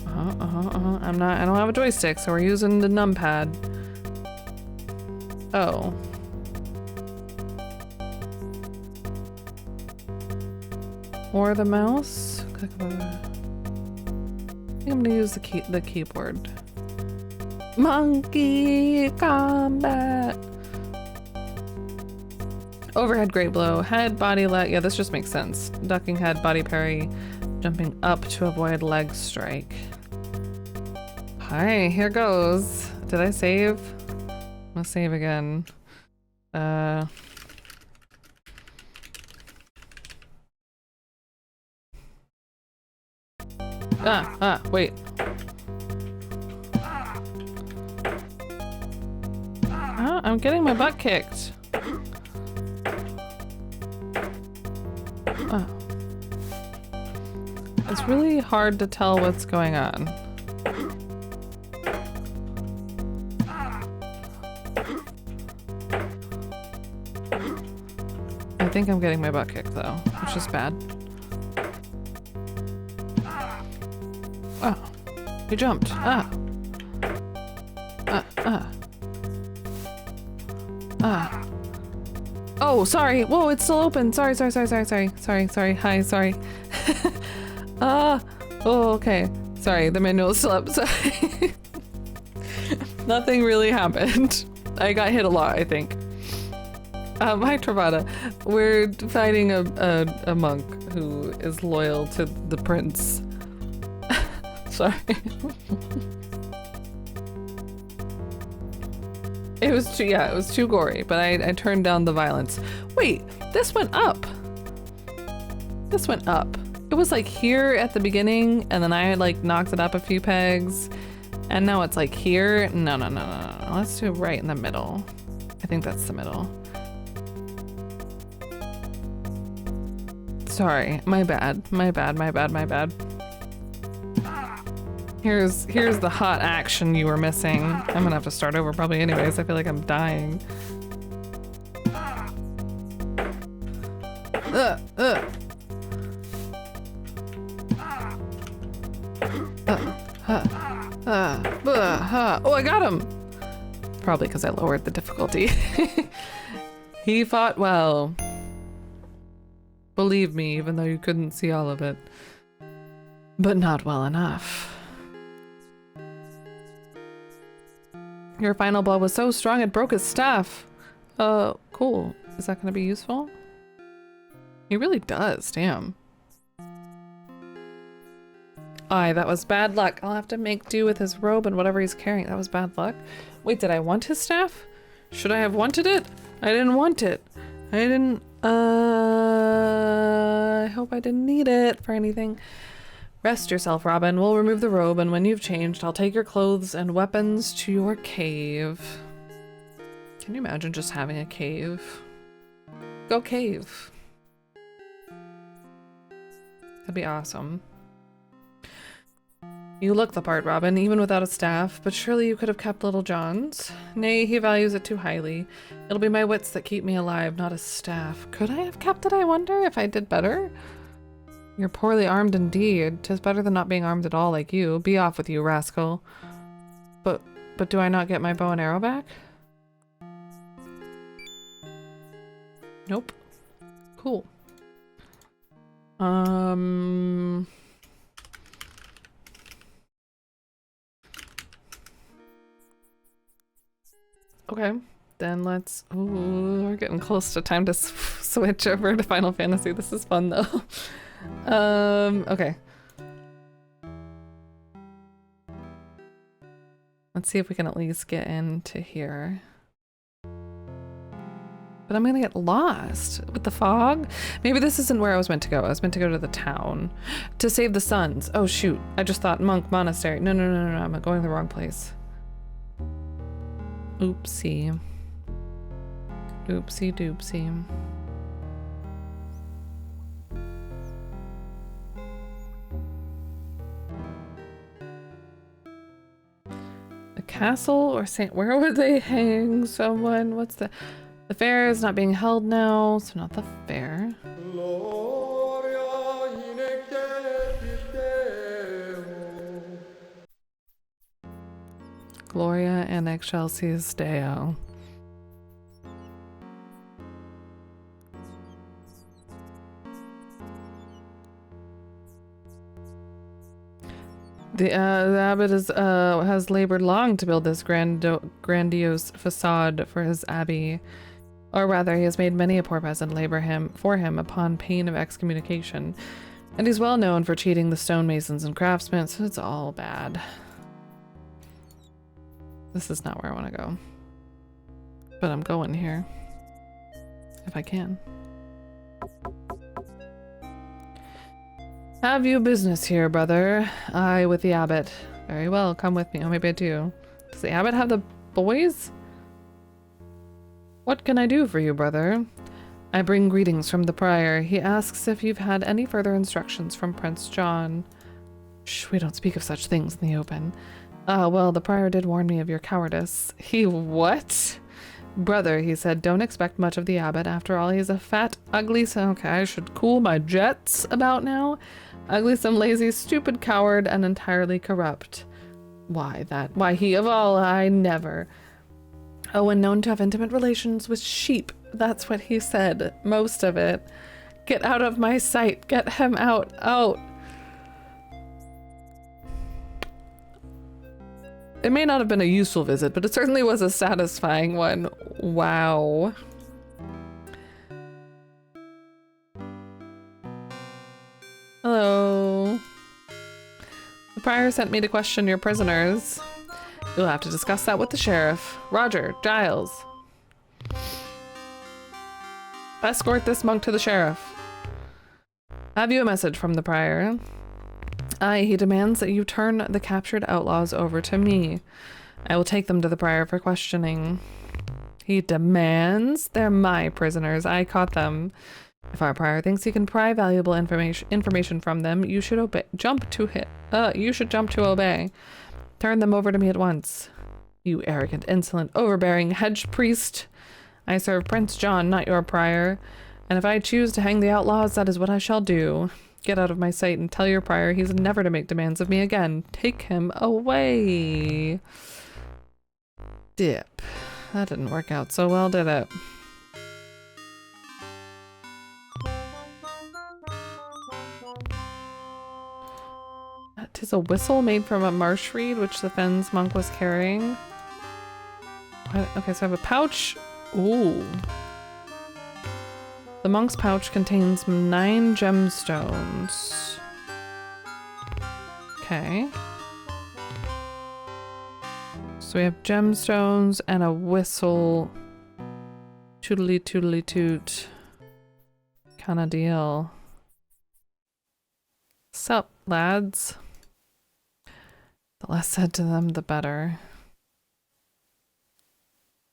I don't have a joystick, so we're using the numpad. Oh. Or the mouse? I think I'm gonna use the keyboard. Monkey combat! Overhead great blow. Head, body, leg. Yeah, this just makes sense. Ducking head, body parry. Jumping up to avoid leg strike. Hi, here goes. Did I save? I'm gonna save again. Wait. I'm getting my butt kicked. It's really hard to tell what's going on. I think I'm getting my butt kicked though, which is bad. Oh, he jumped. Oh, sorry. Whoa, it's still open. Sorry. Hi, sorry. Oh, okay. Sorry, the manual is still up. Sorry. Nothing really happened. I got hit a lot, I think. Hi, Travada. We're fighting a monk who is loyal to the prince. Sorry. It was too gory, but I turned down the violence. Wait, this went up. This went up. It was like here at the beginning, and then I like knocked it up a few pegs, and now it's like here. No. Let's do it right in the middle. I think that's the middle. Sorry, my bad. Here's the hot action you were missing. I'm gonna have to start over probably anyways. I feel like I'm dying. Oh, I got him! Probably because I lowered the difficulty. He fought well. Believe me, even though you couldn't see all of it. But not well enough. Your final blow was so strong it broke his staff. Cool. Is that gonna be useful? He really does, damn. Aye, that was bad luck. I'll have to make do with his robe and whatever he's carrying. That was bad luck. Wait, did I want his staff? Should I have wanted it? I didn't want it. I didn't, I hope I didn't need it for anything. Rest yourself, Robin. We'll remove the robe, and when you've changed, I'll take your clothes and weapons to your cave. Can you imagine just having a cave? Go cave. That'd be awesome. You look the part, Robin, even without a staff, but surely you could have kept Little John's. Nay, he values it too highly. It'll be my wits that keep me alive, not a staff. Could I have kept it, I wonder, if I did better? You're poorly armed indeed. 'Tis better than not being armed at all like you. Be off with you, rascal. But do I not get my bow and arrow back? Nope. Cool. Okay, then let's... Ooh, we're getting close to time to switch over to Final Fantasy. This is fun, though. Okay. Let's see if we can at least get into here. But I'm gonna get lost with the fog. Maybe this isn't where I was meant to go. I was meant to go to the town. To save the sons. Oh, shoot. I just thought monk monastery. No. I'm going to the wrong place. Oopsie. Oopsie doopsie. A castle or Saint... Where would they hang someone? What's the... The fair is not being held now, so not the fair. Gloria and Excelsis Deo. The abbot has labored long to build this grandiose facade for his abbey. Or rather, he has made many a poor peasant labor for him upon pain of excommunication. And he's well known for cheating the stonemasons and craftsmen, so it's all bad. This is not where I want to go. But I'm going here. If I can. Have you business here, brother? I with the abbot. Very well, come with me. Oh, maybe I do. Does the abbot have the boys? What can I do for you, brother? I bring greetings from the prior. He asks if you've had any further instructions from Prince John. Shh, we don't speak of such things in the open. Well, the prior did warn me of your cowardice. He what? Brother, he said, don't expect much of the abbot. After all, he's a fat, ugly... Okay, I should cool my jets about now. Ugly, some lazy, stupid coward, and entirely corrupt. Why, he of all, I never... Oh, and known to have intimate relations with sheep. That's what he said. Most of it. Get out of my sight. Get him out. Out. It may not have been a useful visit, but it certainly was a satisfying one. Wow. Hello. The prior sent me to question your prisoners. You'll have to discuss that with the sheriff. Roger, Giles. Escort this monk to the sheriff. Have you a message from the prior? Aye, he demands that you turn the captured outlaws over to me. I will take them to the prior for questioning. He demands? They're my prisoners. I caught them. If our prior thinks he can pry valuable information from them, you should obey. You should jump to obey. Turn them over to me at once. You arrogant, insolent, overbearing hedge priest. I serve Prince John, not your prior. And if I choose to hang the outlaws, that is what I shall do. Get out of my sight and tell your prior he's never to make demands of me again. Take him away. Dip. That didn't work out so well, did it? Tis a whistle made from a marsh reed, which the Fens monk was carrying. Okay, so I have a pouch. Ooh. The monk's pouch contains 9 gemstones. Okay. So we have gemstones and a whistle. Tootly tootly toot. Kinda deal. Sup, lads? The less said to them, the better.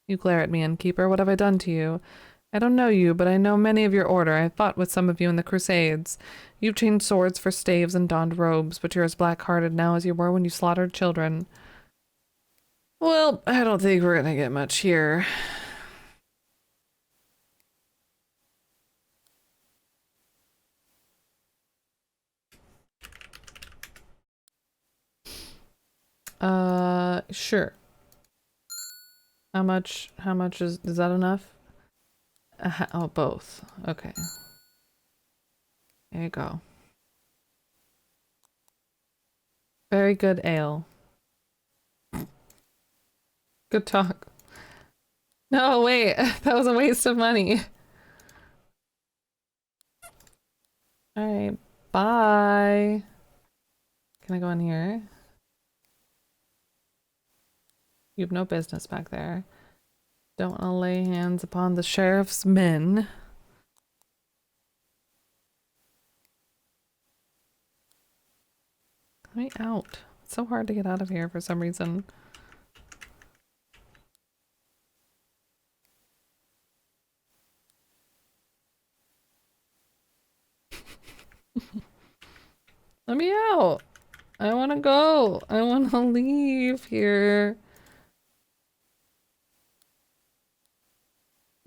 You glare at me, innkeeper. What have I done to you? I don't know you, but I know many of your order. I fought with some of you in the Crusades. You've changed swords for staves and donned robes, but you're as black-hearted now as you were when you slaughtered children. Well, I don't think we're gonna get much here. Sure. How much is that enough? Oh, both. Okay. There you go. Very good ale. Good talk. No, wait. That was a waste of money. Alright. Bye. Can I go in here? You have no business back there. Don't want to lay hands upon the sheriff's men. Let me out. It's so hard to get out of here for some reason. Let me out. I want to go. I want to leave here.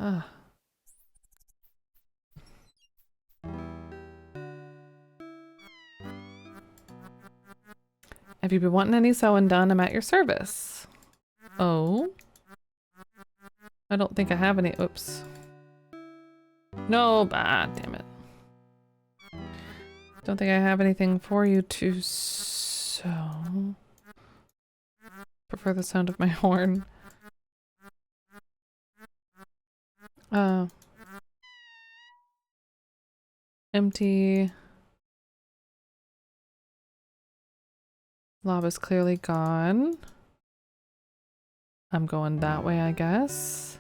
Ah. Have you been wanting any sewing done? I'm at your service. Oh. I don't think I have any. Oops. No, damn it. Don't think I have anything for you to sew. Prefer the sound of my horn. Empty. Lava's clearly gone. I'm going that way, I guess.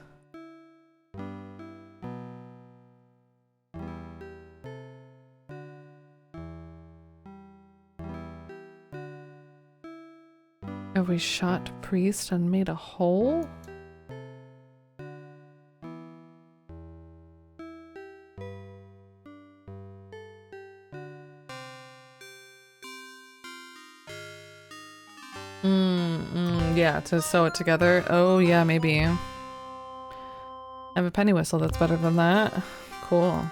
Have we shot priest and made a hole? Yeah, to sew it together. Oh yeah, maybe. I have a penny whistle that's better than that. Cool.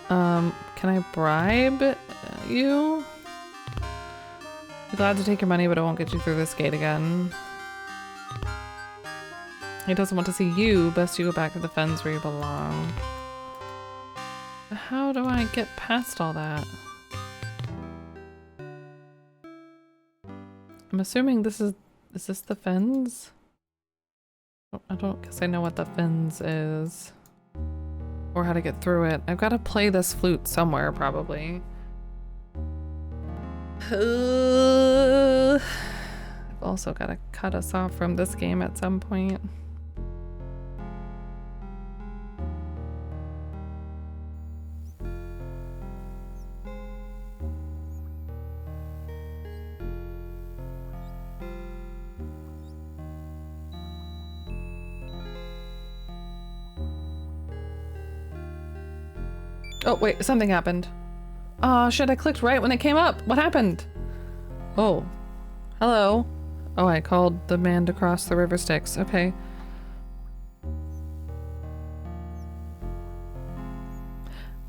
Can I bribe you? Be glad to take your money, but I won't get you through this gate again. He doesn't want to see you. Best you go back to the fens where you belong. How do I get past all that? I'm assuming this is this the fens? I don't guess I know what the fens is. Or how to get through it. I've got to play this flute somewhere, probably. I've also got to cut us off from this game at some point. Oh, wait, something happened. Oh, shit, I clicked right when it came up. What happened? Oh. Hello. Oh, I called the man to cross the river Styx. Okay.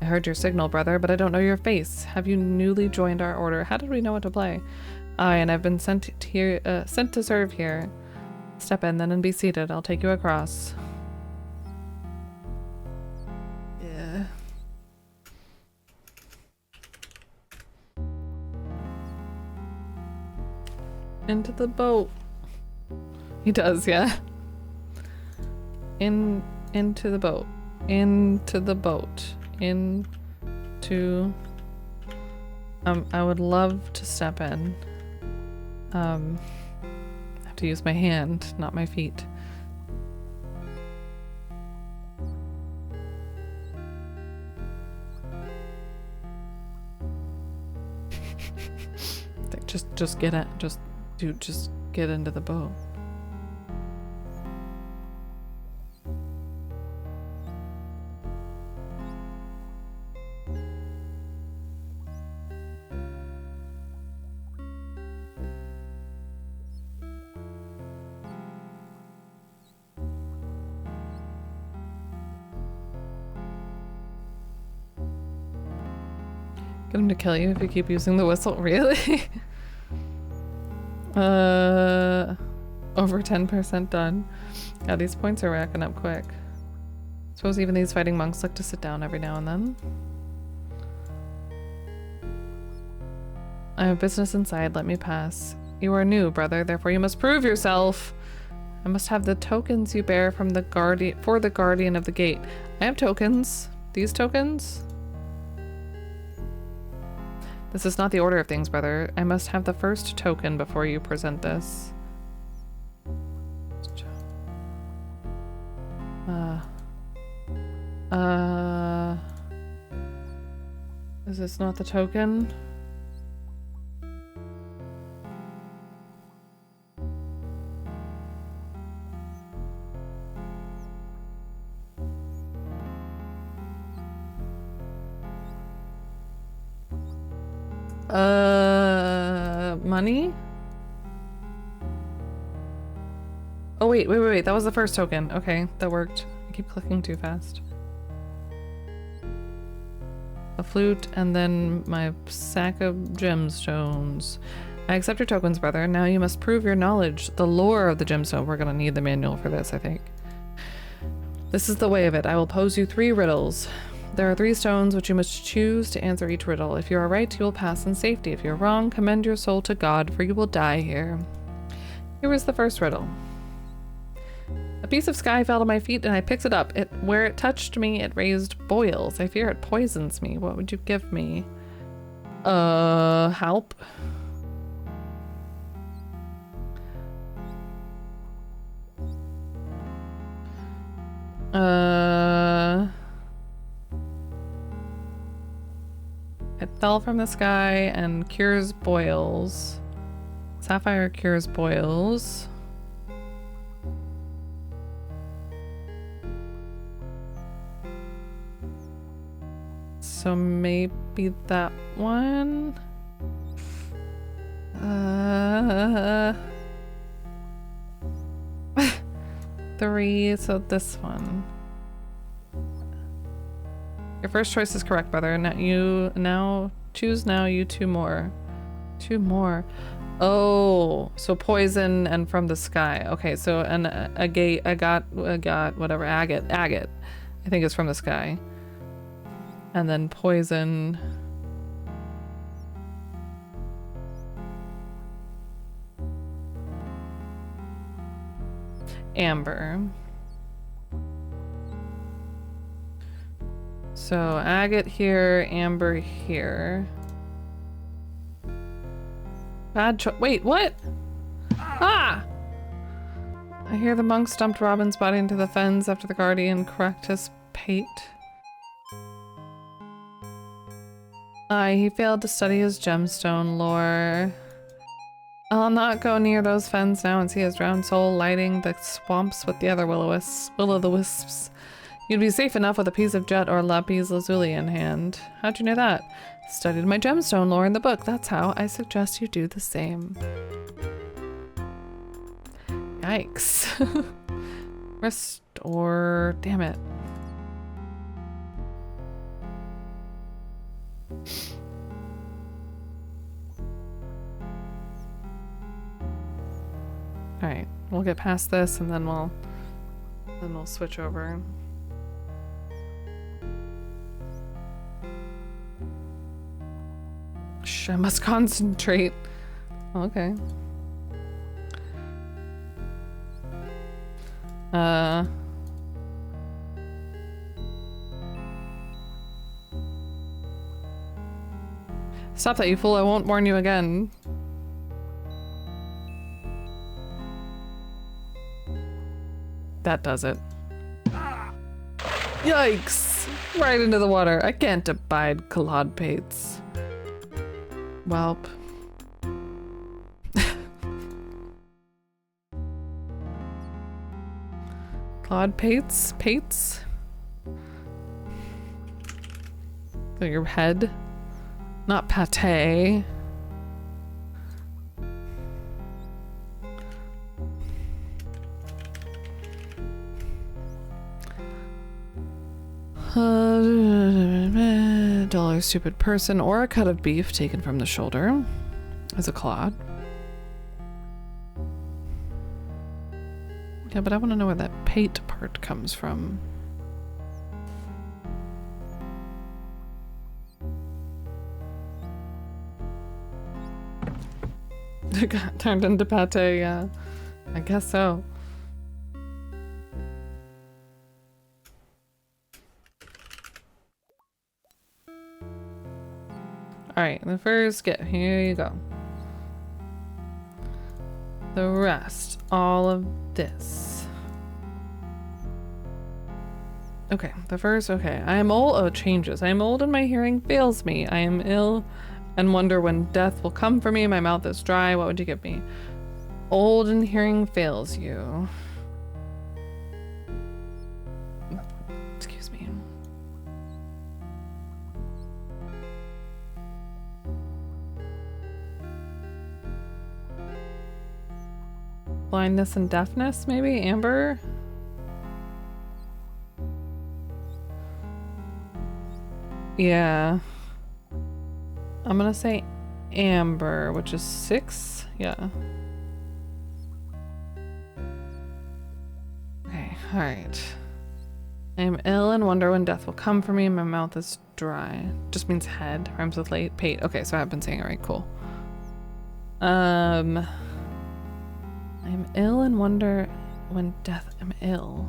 I heard your signal, brother, but I don't know your face. Have you newly joined our order? How did we know what to play? Aye, and I've been sent to serve here. Step in then and be seated. I'll take you across. Yeah. Into the boat. He does, yeah. Into the boat. Into the boat. Into... I would love to step in. I have to use my hand, not my feet. Just get it. Just get into the boat. Get him to kill you if you keep using the whistle. Really? Over 10% done. Yeah, these points are racking up quick. Suppose even these fighting monks like to sit down every now and then. I have business inside, let me pass. You are new, brother, therefore you must prove yourself. I must have the tokens you bear from the guardian of the gate. I have tokens. These tokens? This is not the order of things, brother. I must have the first token before you present this. Is this not the token? Money? Oh, wait, that was the first token. Okay, that worked. I keep clicking too fast. A flute, and then my sack of gemstones. I accept your tokens, brother. Now you must prove your knowledge, the lore of the gemstone. We're gonna need the manual for this, I think. This is the way of it. I will pose you 3 riddles. There are 3 stones which you must choose to answer each riddle. If you are right, you will pass in safety. If you're wrong, commend your soul to God, for you will die here. Here is the first riddle. A piece of sky fell to my feet and I picked it up. Where it touched me, it raised boils. I fear it poisons me. What would you give me? Help? It fell from the sky and cures boils. Sapphire cures boils. So maybe that one? 3, so this one. Your first choice is correct, brother. Choose now, you 2 more. 2 more. Oh, so poison and from the sky. Okay, so whatever, agate. I think it's from the sky. And then poison. Amber. So agate here, amber here. Bad choice. Wait, what? Ah! I hear the monks dumped Robin's body into the fens after the guardian cracked his pate. Aye, he failed to study his gemstone lore. I'll not go near those fens now and see his drowned soul lighting the swamps with the other will-o'-the-wisps. You'd be safe enough with a piece of jet or lapis lazuli in hand. How'd you know that? Studied my gemstone lore in the book. That's how. I suggest you do the same. Yikes. Restore. Damn it. Alright, we'll get past this and then we'll switch over. Shh, I must concentrate. Okay. Stop that, you fool. I won't warn you again. That does it. Yikes! Right into the water. I can't abide clodpates. Welp. Clodpates? Pates? So your head? Not pate. Dollar stupid person or a cut of beef taken from the shoulder as a clod. Yeah, but I want to know where that pate part comes from. It got turned into pate, yeah. I guess so. Alright, the first get here you go. The rest, all of this. Okay, the first, okay. I am old, oh, it changes. I am old and my hearing fails me. I am ill and wonder when death will come for me. My mouth is dry. What would you give me? Old and hearing fails you. Excuse me. Blindness and deafness, maybe? Amber? Yeah. I'm gonna say amber, which is 6. Yeah. Okay, alright. I am ill and wonder when death will come for me. My mouth is dry. Just means head. Rhymes with late. Pate. Okay, so I've been saying it right. Cool. I'm ill and wonder when death. I'm ill.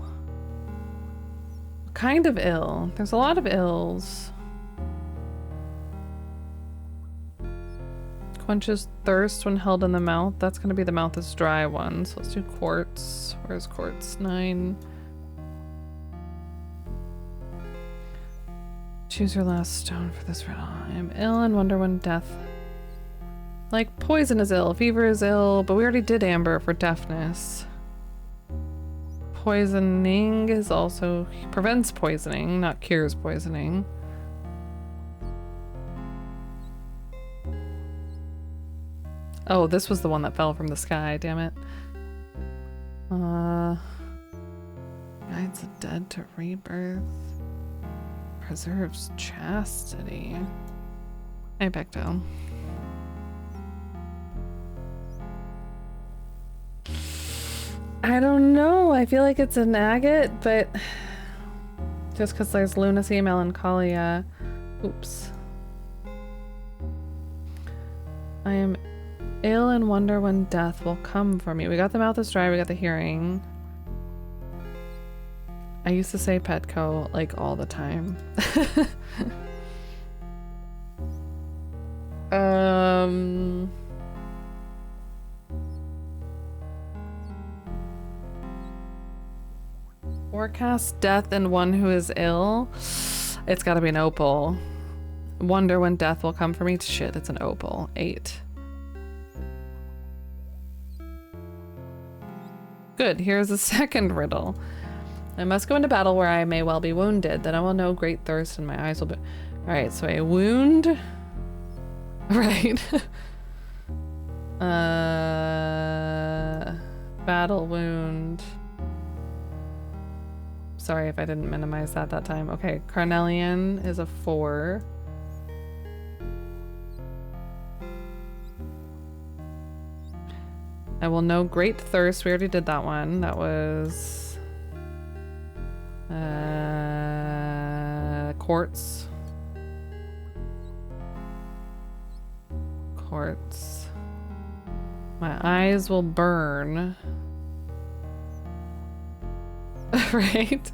What kind of ill? There's a lot of ills. Quenches thirst when held in the mouth. That's gonna be the mouth is dry one. So let's do quartz. Where's quartz? 9. Choose your last stone for this riddle. I am ill and wonder when death. Like poison is ill, fever is ill, but we already did amber for deafness. Poisoning is also prevents poisoning, not cures poisoning. Oh, this was the one that fell from the sky, damn it. Guides the dead to rebirth. Preserves chastity. I back down. I don't know. I feel like it's an agate, but just because there's lunacy, melancholia. Oops. I am ill and wonder when death will come for me. We got the mouth is dry, we got the hearing. I used to say Petco like all the time. Forecast death in one who is ill. It's gotta be an opal. Wonder when death will come for me. Shit, it's an opal. 8. Good, here's a second riddle. I must go into battle where I may well be wounded. Then I will know great thirst and my eyes will be... Alright, so a wound... Right. Battle wound. Sorry if I didn't minimize that time. Okay, Carnelian is a 4. I will know great thirst. We already did that one. That was quartz. Quartz. My eyes will burn. Right?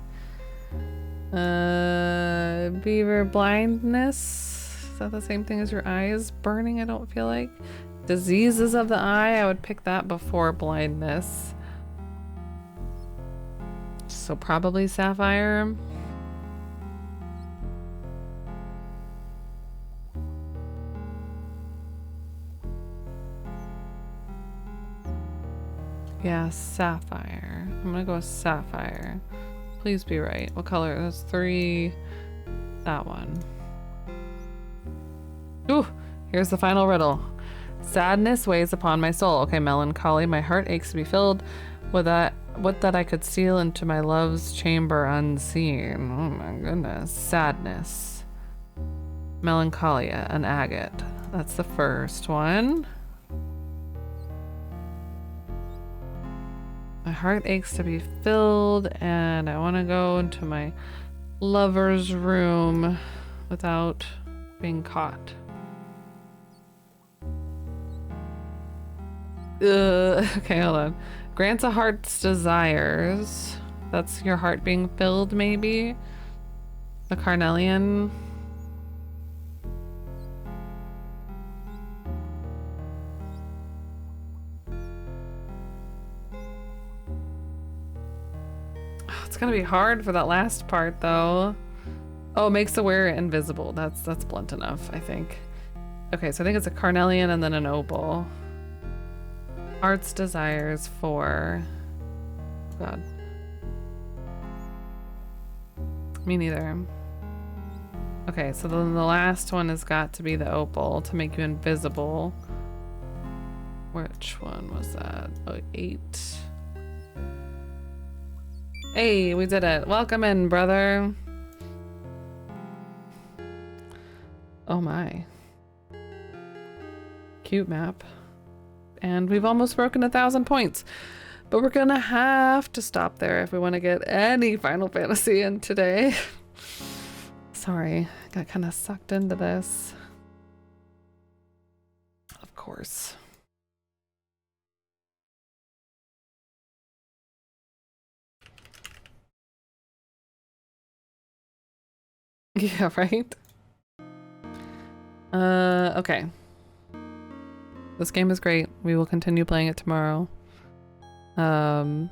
Beaver blindness. Is that the same thing as your eyes burning? I don't feel like. Diseases of the eye. I would pick that before blindness. So probably sapphire. Yeah, sapphire. I'm gonna go with sapphire. Please be right. What color? That's 3. That one. Ooh, here's the final riddle. Sadness weighs upon my soul. Okay, melancholy. My heart aches to be filled with that. What that I could steal into my love's chamber unseen. Oh my goodness. Sadness. Melancholia. An agate. That's the first one. My heart aches to be filled, and I want to go into my lover's room without being caught. Okay, hold on. Grants a heart's desires. That's your heart being filled, maybe? The Carnelian. It's gonna be hard for that last part, though. Oh, makes the wearer invisible. That's blunt enough, I think. Okay, so I think it's a Carnelian and then an opal. Heart's desires for... God. Me neither. Okay, so then the last one has got to be the opal to make you invisible. Which one was that? Oh, 8. Hey, we did it. Welcome in, brother. Oh my. Cute map. And we've almost broken 1,000 points. But we're gonna have to stop there if we want to get any Final Fantasy in today. Sorry, got kind of sucked into this. Of course. Yeah, right? Okay. This game is great. We will continue playing it tomorrow. But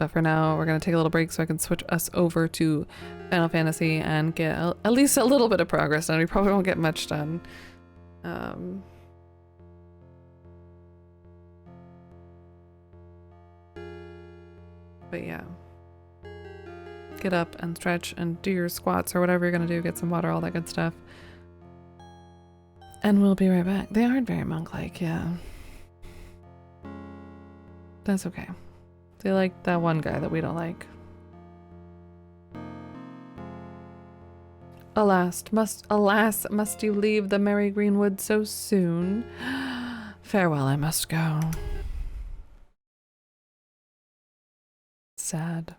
for now, we're gonna take a little break so I can switch us over to Final Fantasy and get at least a little bit of progress done. We probably won't get much done. But yeah. Get up and stretch and do your squats or whatever you're gonna do. Get some water, all that good stuff. And we'll be right back. They aren't very monk-like, yeah. That's okay. They like that one guy that we don't like. Alas, must you leave the merry greenwood so soon? Farewell, I must go. Sad.